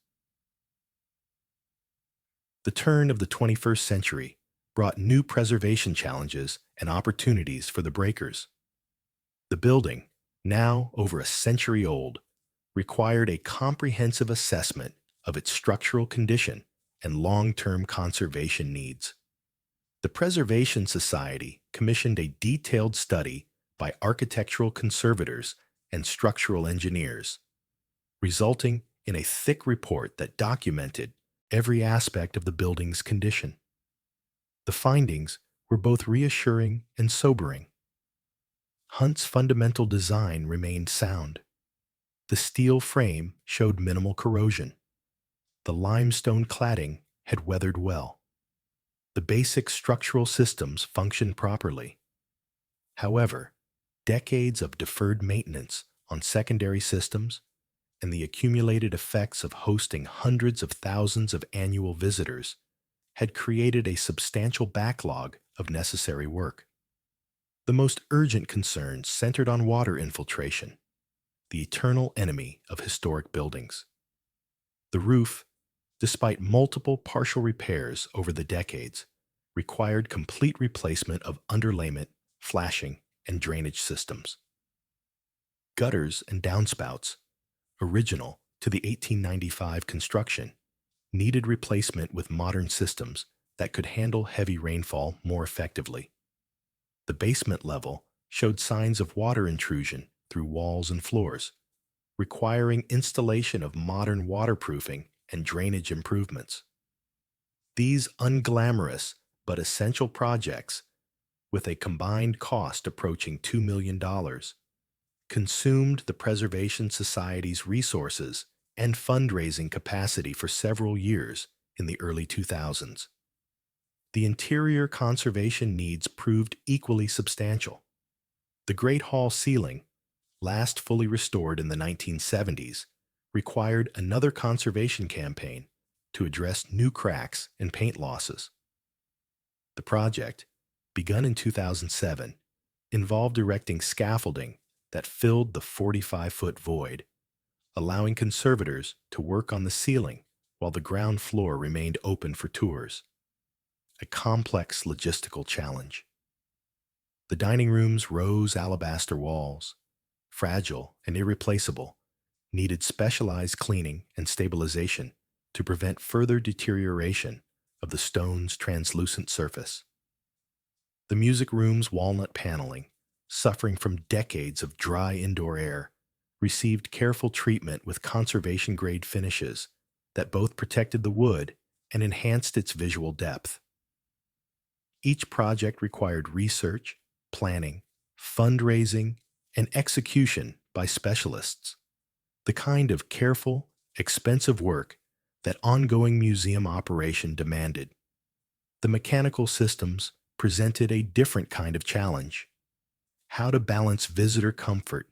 The turn of the 21st century brought new preservation challenges and opportunities for the breakers. The building, now over a century old, required a comprehensive assessment of its structural condition and long-term conservation needs. The Preservation Society commissioned a detailed study by architectural conservators and structural engineers, resulting in a thick report that documented every aspect of the building's condition. The findings were both reassuring and sobering. Hunt's fundamental design remained sound. The steel frame showed minimal corrosion. The limestone cladding had weathered well. The basic structural systems functioned properly. However, decades of deferred maintenance on secondary systems and the accumulated effects of hosting hundreds of thousands of annual visitors had created a substantial backlog of necessary work. The most urgent concerns centered on water infiltration, the eternal enemy of historic buildings. The roof, despite multiple partial repairs over the decades, required complete replacement of underlayment, flashing, and drainage systems. Gutters and downspouts, original to the 1895 construction, needed replacement with modern systems that could handle heavy rainfall more effectively. The basement level showed signs of water intrusion through walls and floors, requiring installation of modern waterproofing and drainage improvements. These unglamorous but essential projects, with a combined cost approaching $2 million, consumed the Preservation Society's resources and fundraising capacity for several years in the early 2000s. The interior conservation needs proved equally substantial. The Great Hall ceiling, last fully restored in the 1970s, required another conservation campaign to address new cracks and paint losses. The project, begun in 2007, involved erecting scaffolding that filled the 45-foot void, allowing conservators to work on the ceiling while the ground floor remained open for tours. A complex logistical challenge. The dining room's rose alabaster walls, fragile and irreplaceable, needed specialized cleaning and stabilization to prevent further deterioration of the stone's translucent surface. The music room's walnut paneling, suffering from decades of dry indoor air, received careful treatment with conservation-grade finishes that both protected the wood and enhanced its visual depth. Each project required research, planning, fundraising, and execution by specialists, the kind of careful, expensive work that ongoing museum operation demanded. The mechanical systems presented a different kind of challenge: how to balance visitor comfort,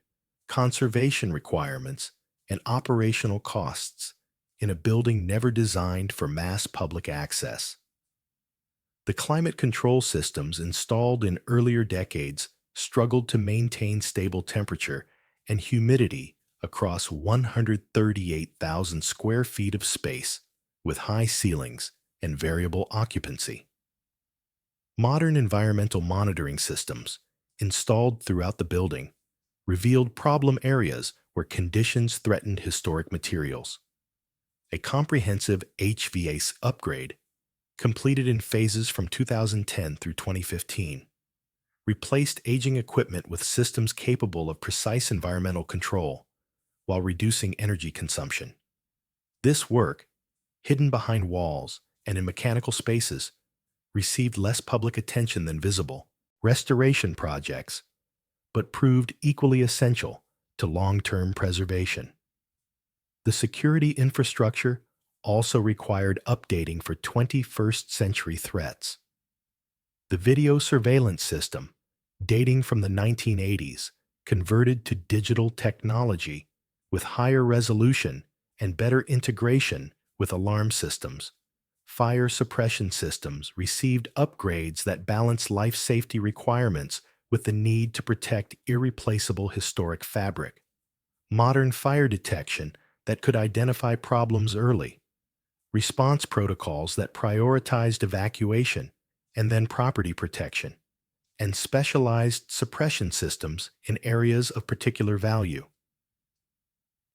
conservation requirements, and operational costs in a building never designed for mass public access. The climate control systems installed in earlier decades struggled to maintain stable temperature and humidity across 138,000 square feet of space with high ceilings and variable occupancy. Modern environmental monitoring systems, installed throughout the building, revealed problem areas where conditions threatened historic materials. A comprehensive HVAC upgrade, completed in phases from 2010 through 2015, replaced aging equipment with systems capable of precise environmental control while reducing energy consumption. This work, hidden behind walls and in mechanical spaces, received less public attention than visible restoration projects, but proved equally essential to long-term preservation. The security infrastructure also required updating for 21st century threats. The video surveillance system, dating from the 1980s, converted to digital technology with higher resolution and better integration with alarm systems. Fire suppression systems received upgrades that balance life safety requirements with the need to protect irreplaceable historic fabric. Modern fire detection that could identify problems early. Response protocols that prioritized evacuation and then property protection. And specialized suppression systems in areas of particular value.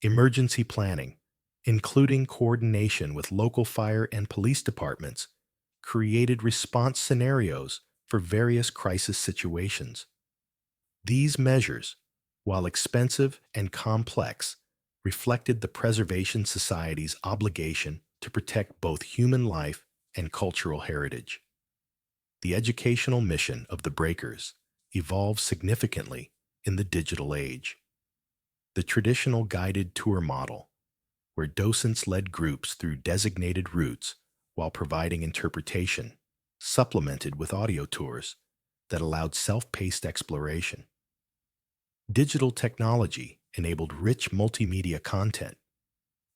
Emergency planning, including coordination with local fire and police departments, created response scenarios for various crisis situations. These measures, while expensive and complex, reflected the Preservation Society's obligation to protect both human life and cultural heritage. The educational mission of the Breakers evolved significantly in the digital age. The traditional guided tour model, where docents led groups through designated routes while providing interpretation, supplemented with audio tours that allowed self-paced exploration. Digital technology enabled rich multimedia content.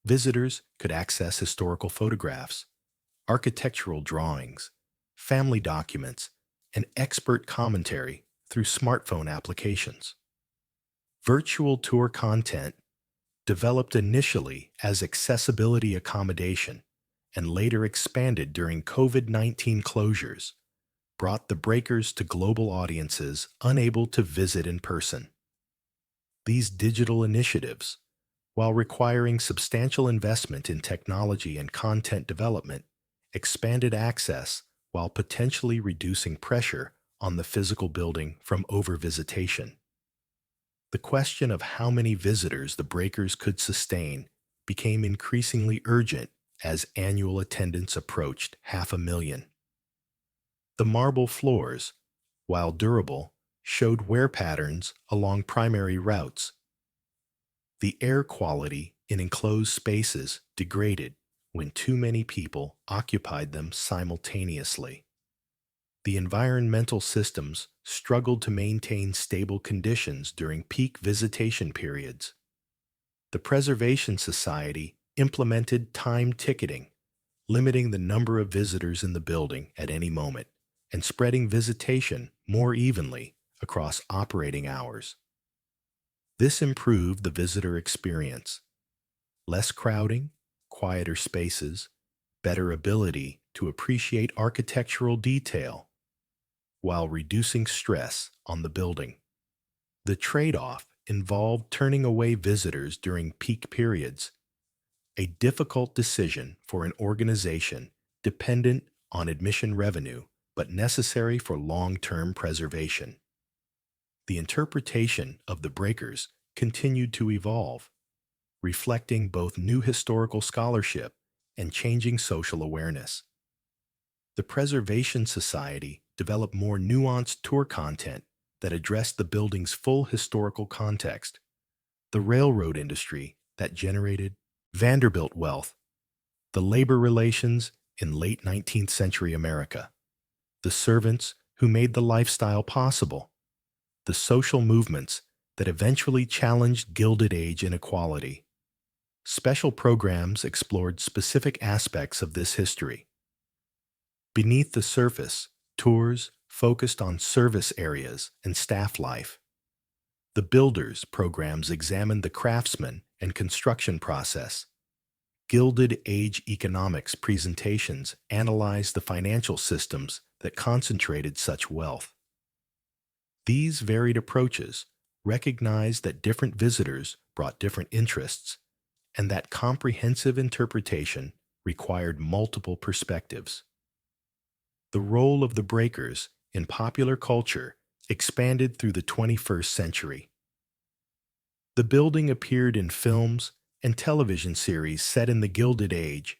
Visitors could access historical photographs, architectural drawings, family documents, and expert commentary through smartphone applications. Virtual tour content, developed initially as accessibility accommodation and later expanded during COVID-19 closures, brought the breakers to global audiences unable to visit in person. These digital initiatives, while requiring substantial investment in technology and content development, expanded access while potentially reducing pressure on the physical building from overvisitation. The question of how many visitors the breakers could sustain became increasingly urgent as annual attendance approached 500,000. The marble floors, while durable, showed wear patterns along primary routes. The air quality in enclosed spaces degraded when too many people occupied them simultaneously. The environmental systems struggled to maintain stable conditions during peak visitation periods. The Preservation Society implemented time ticketing, limiting the number of visitors in the building at any moment and spreading visitation more evenly across operating hours. This improved the visitor experience. Less crowding, quieter spaces, better ability to appreciate architectural detail, while reducing stress on the building. The trade-off involved turning away visitors during peak periods, a difficult decision for an organization dependent on admission revenue but necessary for long-term preservation. The interpretation of the breakers continued to evolve, reflecting both new historical scholarship and changing social awareness. The Preservation Society developed more nuanced tour content that addressed the building's full historical context, the railroad industry that generated Vanderbilt wealth, the labor relations in late 19th century America, the servants who made the lifestyle possible, the social movements that eventually challenged Gilded Age inequality. Special programs explored specific aspects of this history. Beneath the surface, tours focused on service areas and staff life. The Builders programs examined the craftsman and construction process. Gilded Age economics presentations analyzed the financial systems that concentrated such wealth. These varied approaches recognized that different visitors brought different interests, and that comprehensive interpretation required multiple perspectives. The role of the breakers in popular culture expanded through the 21st century. The building appeared in films and television series set in the Gilded Age,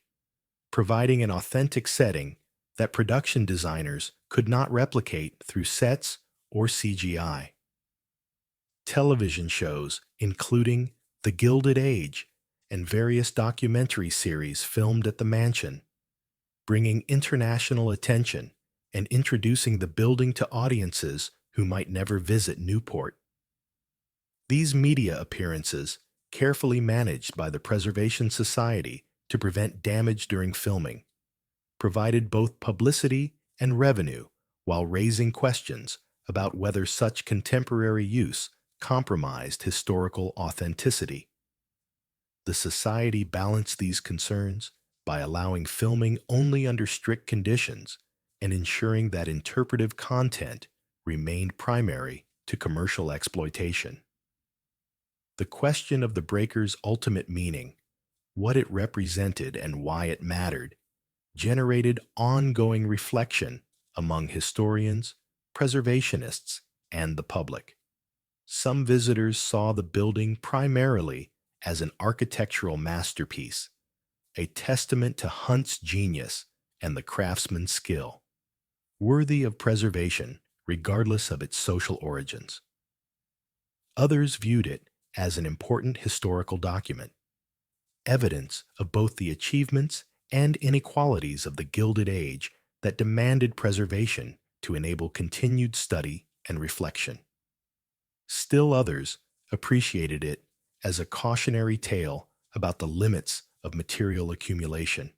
providing an authentic setting that production designers could not replicate through sets or CGI. Television shows, including The Gilded Age and various documentary series filmed at the mansion, bringing international attention and introducing the building to audiences who might never visit Newport. These media appearances, carefully managed by the Preservation Society to prevent damage during filming, provided both publicity and revenue while raising questions about whether such contemporary use compromised historical authenticity. The Society balanced these concerns by allowing filming only under strict conditions and ensuring that interpretive content remained primary to commercial exploitation. The question of the breaker's ultimate meaning, what it represented and why it mattered, generated ongoing reflection among historians, preservationists, and the public. Some visitors saw the building primarily as an architectural masterpiece, a testament to Hunt's genius and the craftsman's skill, worthy of preservation regardless of its social origins. Others viewed it as an important historical document, evidence of both the achievements and inequalities of the Gilded Age that demanded preservation to enable continued study and reflection. Still others appreciated it as a cautionary tale about the limits of material accumulation,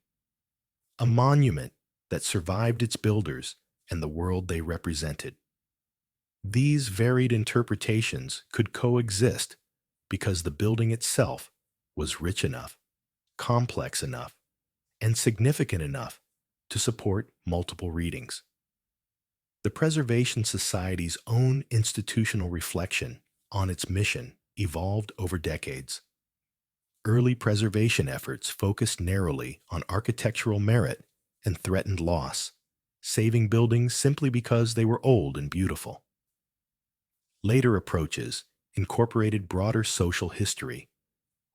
a monument that survived its builders and the world they represented. These varied interpretations could coexist because the building itself was rich enough, complex enough, and significant enough to support multiple readings. The Preservation Society's own institutional reflection on its mission evolved over decades. Early preservation efforts focused narrowly on architectural merit and threatened loss, saving buildings simply because they were old and beautiful. Later approaches incorporated broader social history,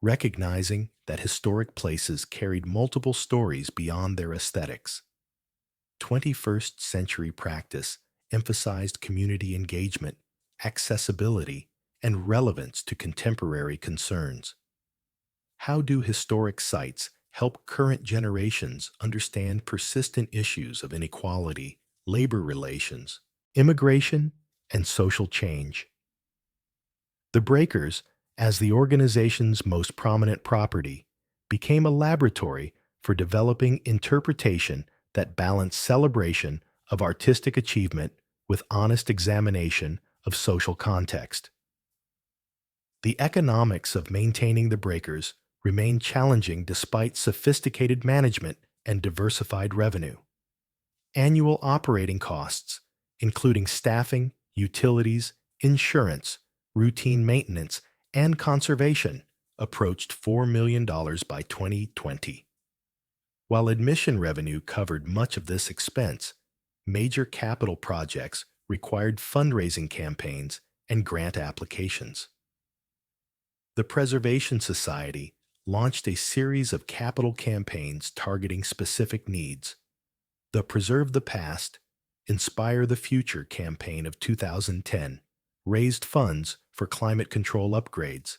recognizing that historic places carried multiple stories beyond their aesthetics. 21st century practice emphasized community engagement, accessibility, and relevance to contemporary concerns. How do historic sites help current generations understand persistent issues of inequality, labor relations, immigration, and social change? The Breakers, as the organization's most prominent property, became a laboratory for developing interpretation that balanced celebration of artistic achievement with honest examination of social context. The economics of maintaining the Breakers remained challenging despite sophisticated management and diversified revenue. Annual operating costs, including staffing, utilities, insurance, routine maintenance, and conservation, approached $4 million by 2020. While admission revenue covered much of this expense, major capital projects required fundraising campaigns and grant applications. The Preservation Society launched a series of capital campaigns targeting specific needs. The Preserve the Past, Inspire the Future campaign of 2010 raised funds for climate control upgrades.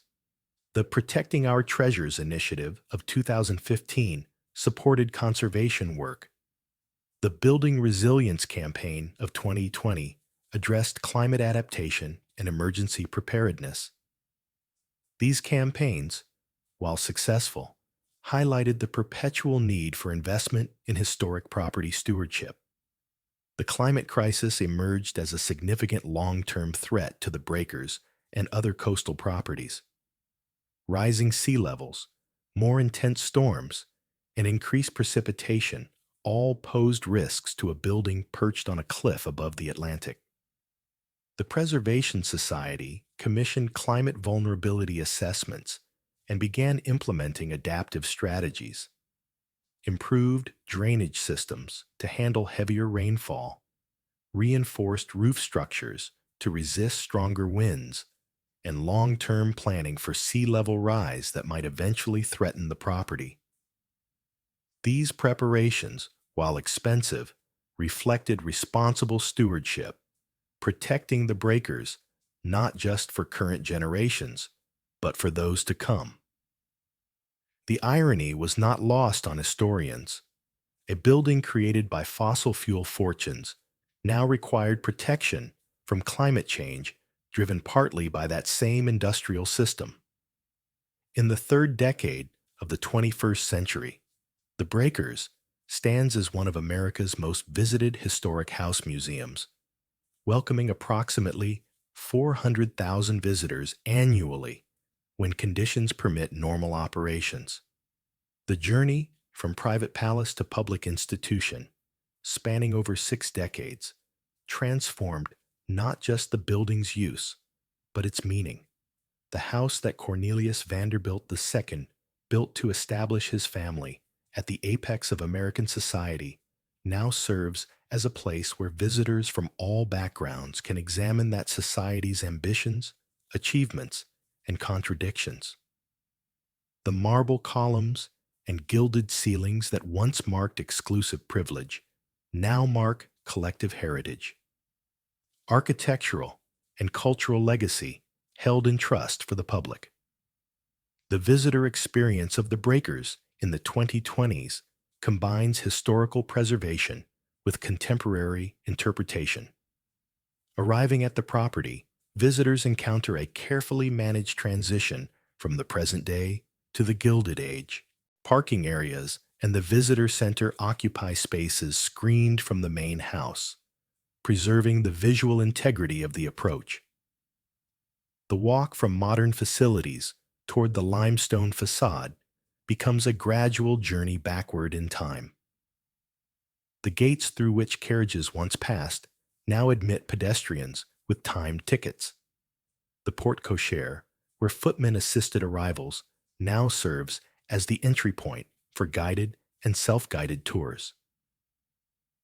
The Protecting Our Treasures initiative of 2015 supported conservation work. The Building Resilience campaign of 2020 addressed climate adaptation and emergency preparedness. These campaigns, while successful, highlighted the perpetual need for investment in historic property stewardship. The climate crisis emerged as a significant long-term threat to the Breakers and other coastal properties. Rising sea levels, more intense storms, and increased precipitation all posed risks to a building perched on a cliff above the Atlantic. The Preservation Society commissioned climate vulnerability assessments and began implementing adaptive strategies. Improved drainage systems to handle heavier rainfall, reinforced roof structures to resist stronger winds, and long-term planning for sea level rise that might eventually threaten the property. These preparations, while expensive, reflected responsible stewardship, protecting the Breakers not just for current generations, but for those to come. The irony was not lost on historians. A building created by fossil fuel fortunes now required protection from climate change driven partly by that same industrial system. In the third decade of the 21st century, the Breakers stands as one of America's most visited historic house museums, welcoming approximately 400,000 visitors annually when conditions permit normal operations. The journey from private palace to public institution, spanning over 6 decades, transformed not just the building's use, but its meaning. The house that Cornelius Vanderbilt II built to establish his family at the apex of American society now serves as a place where visitors from all backgrounds can examine that society's ambitions, achievements, and contradictions. The marble columns and gilded ceilings that once marked exclusive privilege now mark collective heritage. Architectural and cultural legacy held in trust for the public. The visitor experience of the breakers in the 2020s combines historical preservation with contemporary interpretation. Arriving at the property, visitors encounter a carefully managed transition from the present day to the Gilded Age. Parking areas and the visitor center occupy spaces screened from the main house, preserving the visual integrity of the approach. The walk from modern facilities toward the limestone facade becomes a gradual journey backward in time. The gates through which carriages once passed now admit pedestrians with timed tickets. The porte cochere, where footmen-assisted arrivals, now serves as the entry point for guided and self-guided tours.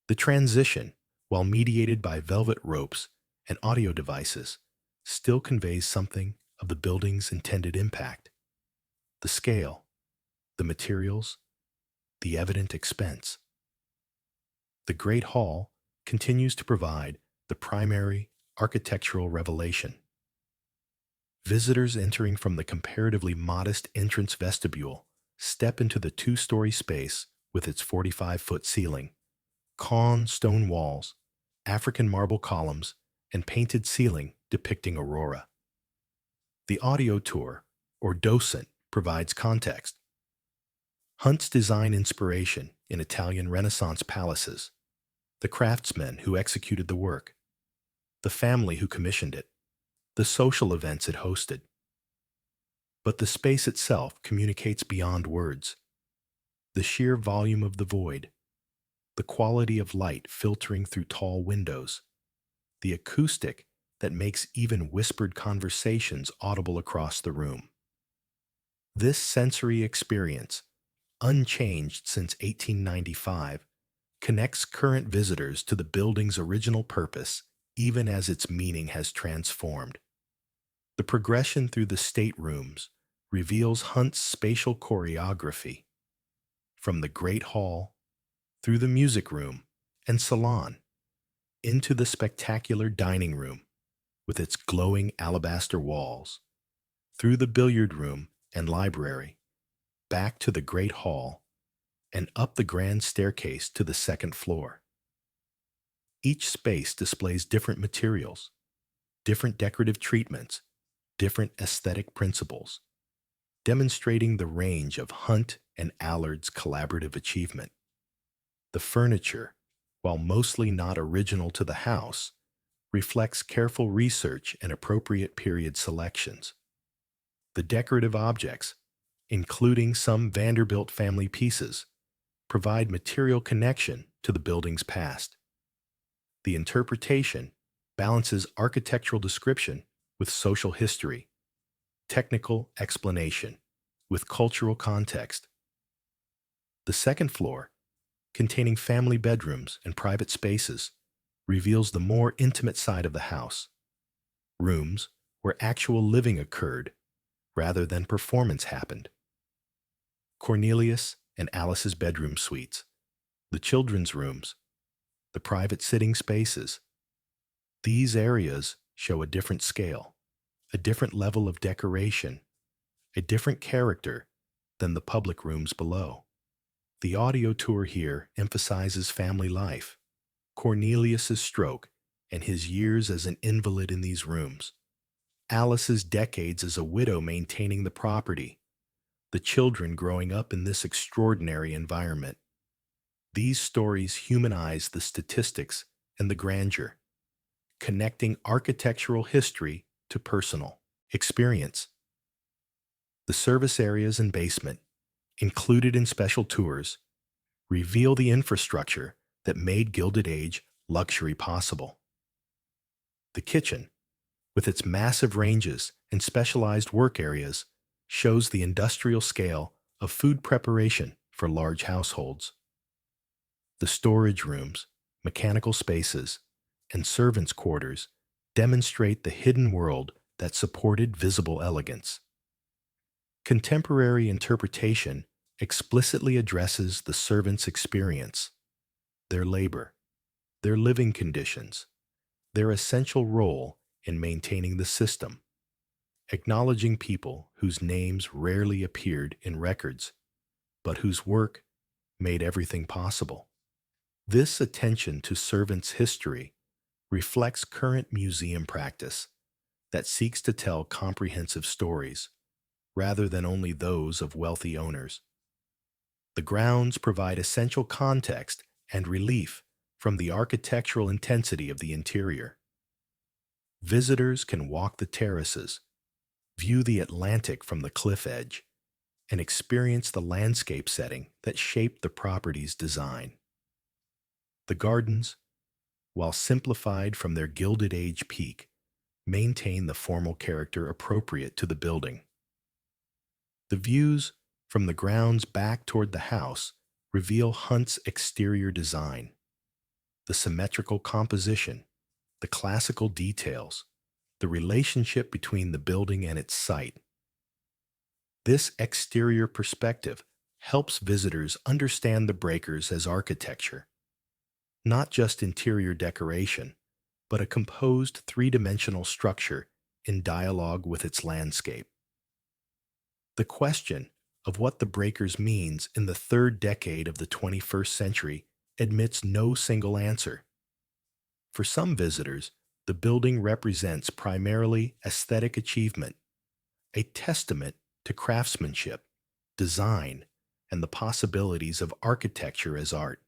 The transition, while mediated by velvet ropes and audio devices, still conveys something of the building's intended impact. The scale, the materials, the evident expense. The Great Hall continues to provide the primary architectural revelation. Visitors entering from the comparatively modest entrance vestibule step into the two-story space with its 45-foot ceiling, Caen stone walls, African marble columns, and painted ceiling depicting aurora. The audio tour, or docent, provides context. Hunt's design inspiration in Italian Renaissance palaces, the craftsmen who executed the work, the family who commissioned it, the social events it hosted. But the space itself communicates beyond words. The sheer volume of the void, the quality of light filtering through tall windows, the acoustic that makes even whispered conversations audible across the room. This sensory experience, unchanged since 1895, connects current visitors to the building's original purpose even as its meaning has transformed. The progression through the staterooms reveals Hunt's spatial choreography. From the Great Hall, through the music room and salon, into the spectacular dining room with its glowing alabaster walls, through the billiard room and library, back to the Great Hall, and up the grand staircase to the second floor. Each space displays different materials, different decorative treatments, different aesthetic principles, demonstrating the range of Hunt and Allard's collaborative achievement. The furniture, while mostly not original to the house, reflects careful research and appropriate period selections. The decorative objects, including some Vanderbilt family pieces, provide material connection to the building's past. The interpretation balances architectural description with social history, technical explanation with cultural context. The second floor, containing family bedrooms and private spaces, reveals the more intimate side of the house, rooms where actual living occurred rather than performance happened. Cornelius and Alice's bedroom suites, the children's rooms, the private sitting spaces. These areas show a different scale, a different level of decoration, a different character than the public rooms below. The audio tour here emphasizes family life, Cornelius's stroke, and his years as an invalid in these rooms, Alice's decades as a widow maintaining the property, the children growing up in this extraordinary environment. These stories humanize the statistics and the grandeur, connecting architectural history to personal experience. The service areas and basement, included in special tours, reveal the infrastructure that made Gilded Age luxury possible. The kitchen, with its massive ranges and specialized work areas, shows the industrial scale of food preparation for large households. The storage rooms, mechanical spaces, and servants' quarters demonstrate the hidden world that supported visible elegance. Contemporary interpretation explicitly addresses the servants' experience, their labor, their living conditions, their essential role in maintaining the system. acknowledging people whose names rarely appeared in records, but whose work made everything possible. This attention to servants' history reflects current museum practice that seeks to tell comprehensive stories rather than only those of wealthy owners. The grounds provide essential context and relief from the architectural intensity of the interior. Visitors can walk the terraces, view the Atlantic from the cliff edge, and experience the landscape setting that shaped the property's design. The gardens, while simplified from their Gilded Age peak, maintain the formal character appropriate to the building. The views from the grounds back toward the house reveal Hunt's exterior design, the symmetrical composition, the classical details, the relationship between the building and its site. This exterior perspective helps visitors understand the breakers as architecture, not just interior decoration, but a composed three-dimensional structure in dialogue with its landscape. The question of what the breakers means in the third decade of the 21st century admits no single answer. For some visitors, the building represents primarily aesthetic achievement, a testament to craftsmanship, design, and the possibilities of architecture as art.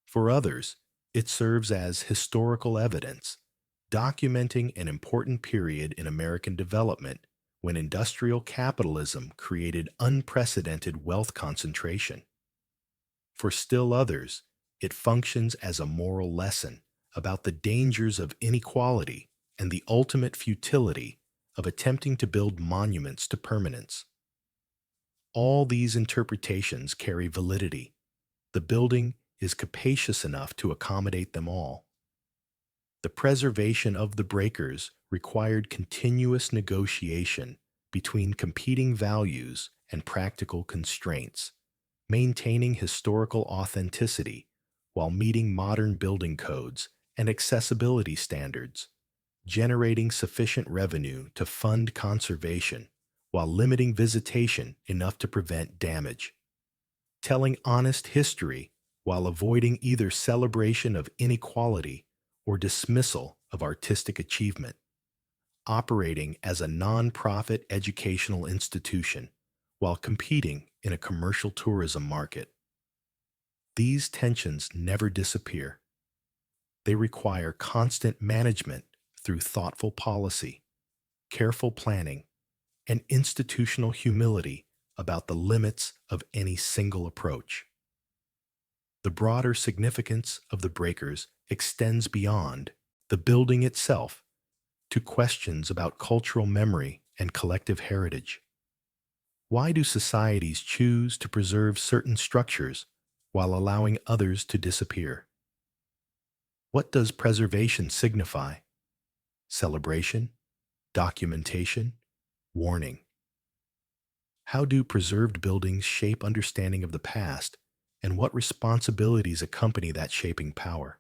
For others, it serves as historical evidence, documenting an important period in American development when industrial capitalism created unprecedented wealth concentration. For still others, it functions as a moral lesson about the dangers of inequality and the ultimate futility of attempting to build monuments to permanence. All these interpretations carry validity. The building is capacious enough to accommodate them all. The preservation of the breakers required continuous negotiation between competing values and practical constraints, maintaining historical authenticity while meeting modern building codes and accessibility standards, generating sufficient revenue to fund conservation while limiting visitation enough to prevent damage, telling honest history while avoiding either celebration of inequality or dismissal of artistic achievement, operating as a non-profit educational institution while competing in a commercial tourism market. These tensions never disappear. They require constant management through thoughtful policy, careful planning, and institutional humility about the limits of any single approach. The broader significance of the breakers extends beyond the building itself to questions about cultural memory and collective heritage. Why do societies choose to preserve certain structures while allowing others to disappear? What does preservation signify? Celebration? Documentation? Warning? How do preserved buildings shape understanding of the past, and what responsibilities accompany that shaping power?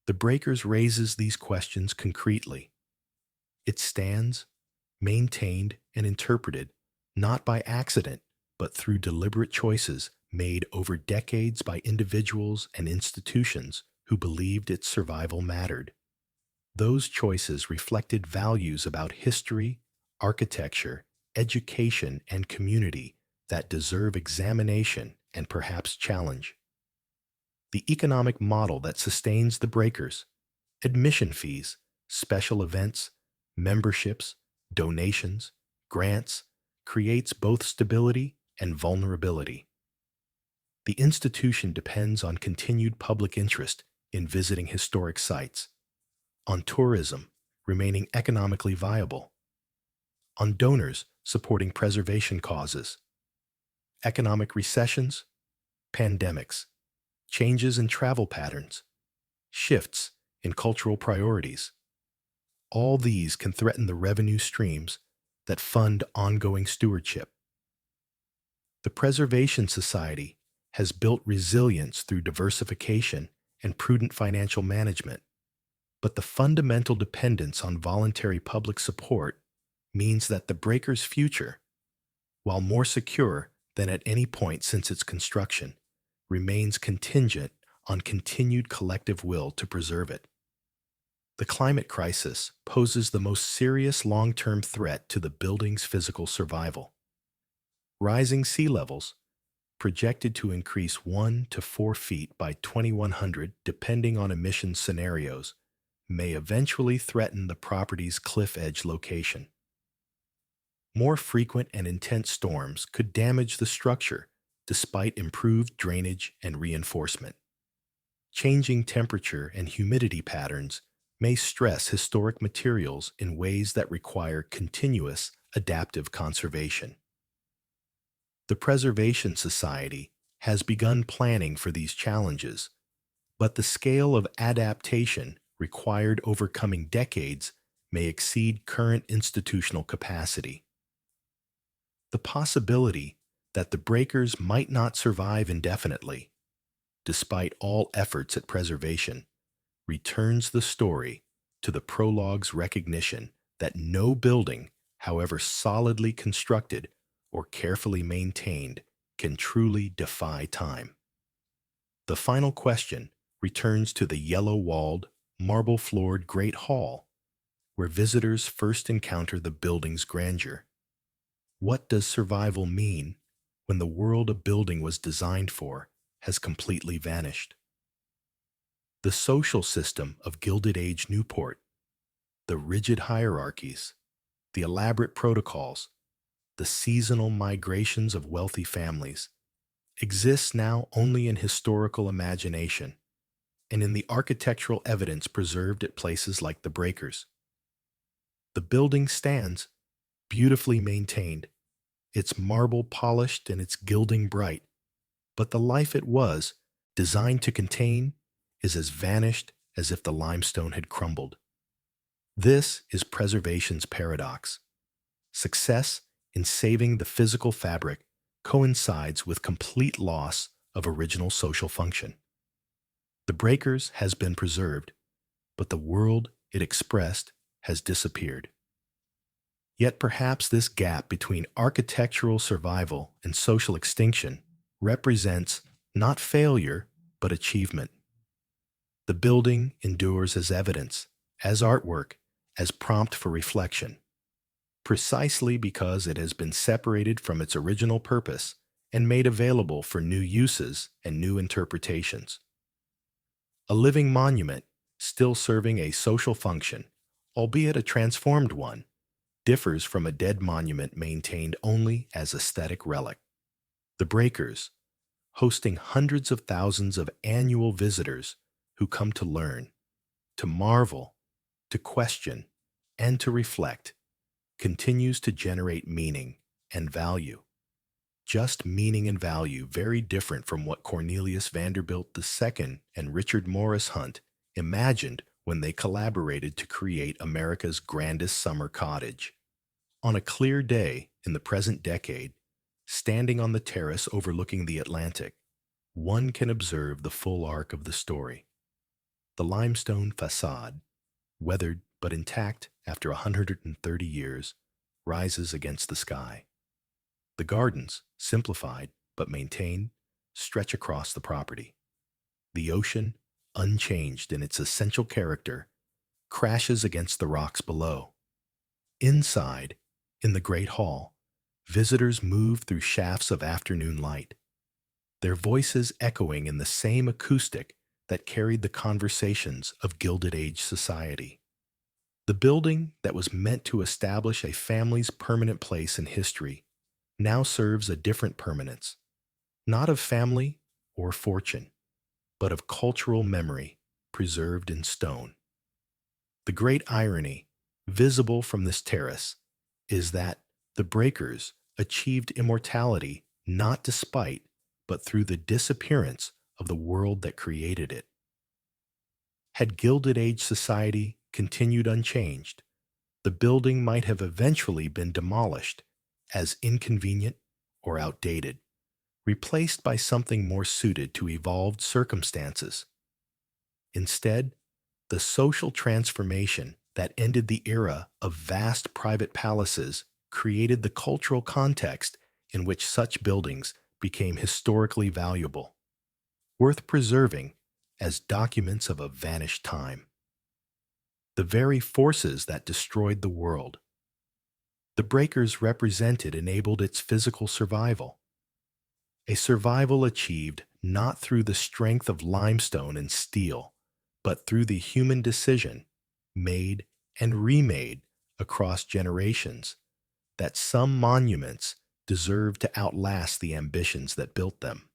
The Breakers raises these questions concretely. It stands, maintained, and interpreted not by accident, but through deliberate choices made over decades by individuals and institutions who believed its survival mattered. Those choices reflected values about history, architecture, education, and community that deserve examination and perhaps challenge. The economic model that sustains the Breakers, admission fees, special events, memberships, donations, grants, creates both stability and vulnerability. The institution depends on continued public interest in visiting historic sites, on tourism remaining economically viable, on donors supporting preservation causes. Economic recessions, pandemics, changes in travel patterns, shifts in cultural priorities. All these can threaten the revenue streams that fund ongoing stewardship. The Preservation Society has built resilience through diversification and prudent financial management, but the fundamental dependence on voluntary public support means that the breaker's future, while more secure than at any point since its construction, remains contingent on continued collective will to preserve it. The climate crisis poses the most serious long-term threat to the building's physical survival. Rising sea levels, projected to increase 1 to 4 feet by 2100 depending on emission scenarios, may eventually threaten the property's cliff edge location. More frequent and intense storms could damage the structure despite improved drainage and reinforcement. Changing temperature and humidity patterns may stress historic materials in ways that require continuous adaptive conservation. The Preservation Society has begun planning for these challenges, but the scale of adaptation required over coming decades may exceed current institutional capacity. The possibility that the breakers might not survive indefinitely, despite all efforts at preservation, returns the story to the prologue's recognition that no building, however solidly constructed or carefully maintained, can truly defy time. The final question returns to the yellow-walled, marble-floored Great Hall, where visitors first encounter the building's grandeur. What does survival mean when the world a building was designed for has completely vanished? The social system of Gilded Age Newport, the rigid hierarchies, the elaborate protocols, the seasonal migrations of wealthy families, exists now only in historical imagination and in the architectural evidence preserved at places like the breakers. The building stands, beautifully maintained, its marble polished and its gilding bright, but the life it was, designed to contain, is as vanished as if the limestone had crumbled. This is preservation's paradox. Success in saving the physical fabric coincides with complete loss of original social function. The breakers has been preserved, but the world it expressed has disappeared. Yet perhaps this gap between architectural survival and social extinction represents not failure, but achievement. The building endures as evidence, as artwork, as prompt for reflection, precisely because it has been separated from its original purpose and made available for new uses and new interpretations. A living monument, still serving a social function, albeit a transformed one, differs from a dead monument maintained only as aesthetic relic. The breakers, hosting hundreds of thousands of annual visitors who come to learn, to marvel, to question, and to reflect, continues to generate meaning and value. Just meaning and value very different from what Cornelius Vanderbilt II and Richard Morris Hunt imagined when they collaborated to create America's grandest summer cottage. On a clear day in the present decade, standing on the terrace overlooking the Atlantic, one can observe the full arc of the story. The limestone facade, weathered but intact after 130 years, rises against the sky. The gardens, simplified but maintained, stretch across the property. The ocean, unchanged in its essential character, crashes against the rocks below. Inside, in the Great Hall, visitors move through shafts of afternoon light, their voices echoing in the same acoustic that carried the conversations of Gilded Age society. The building that was meant to establish a family's permanent place in history now serves a different permanence, not of family or fortune, but of cultural memory preserved in stone. The great irony, visible from this terrace, is that the breakers achieved immortality not despite, but through the disappearance of the world that created it. Had Gilded Age society continued unchanged, the building might have eventually been demolished as inconvenient or outdated, replaced by something more suited to evolved circumstances. Instead, the social transformation that ended the era of vast private palaces created the cultural context in which such buildings became historically valuable, worth preserving as documents of a vanished time. The very forces that destroyed the world, the breakers represented enabled its physical survival, a survival achieved not through the strength of limestone and steel, but through the human decision, made and remade across generations, that some monuments deserve to outlast the ambitions that built them.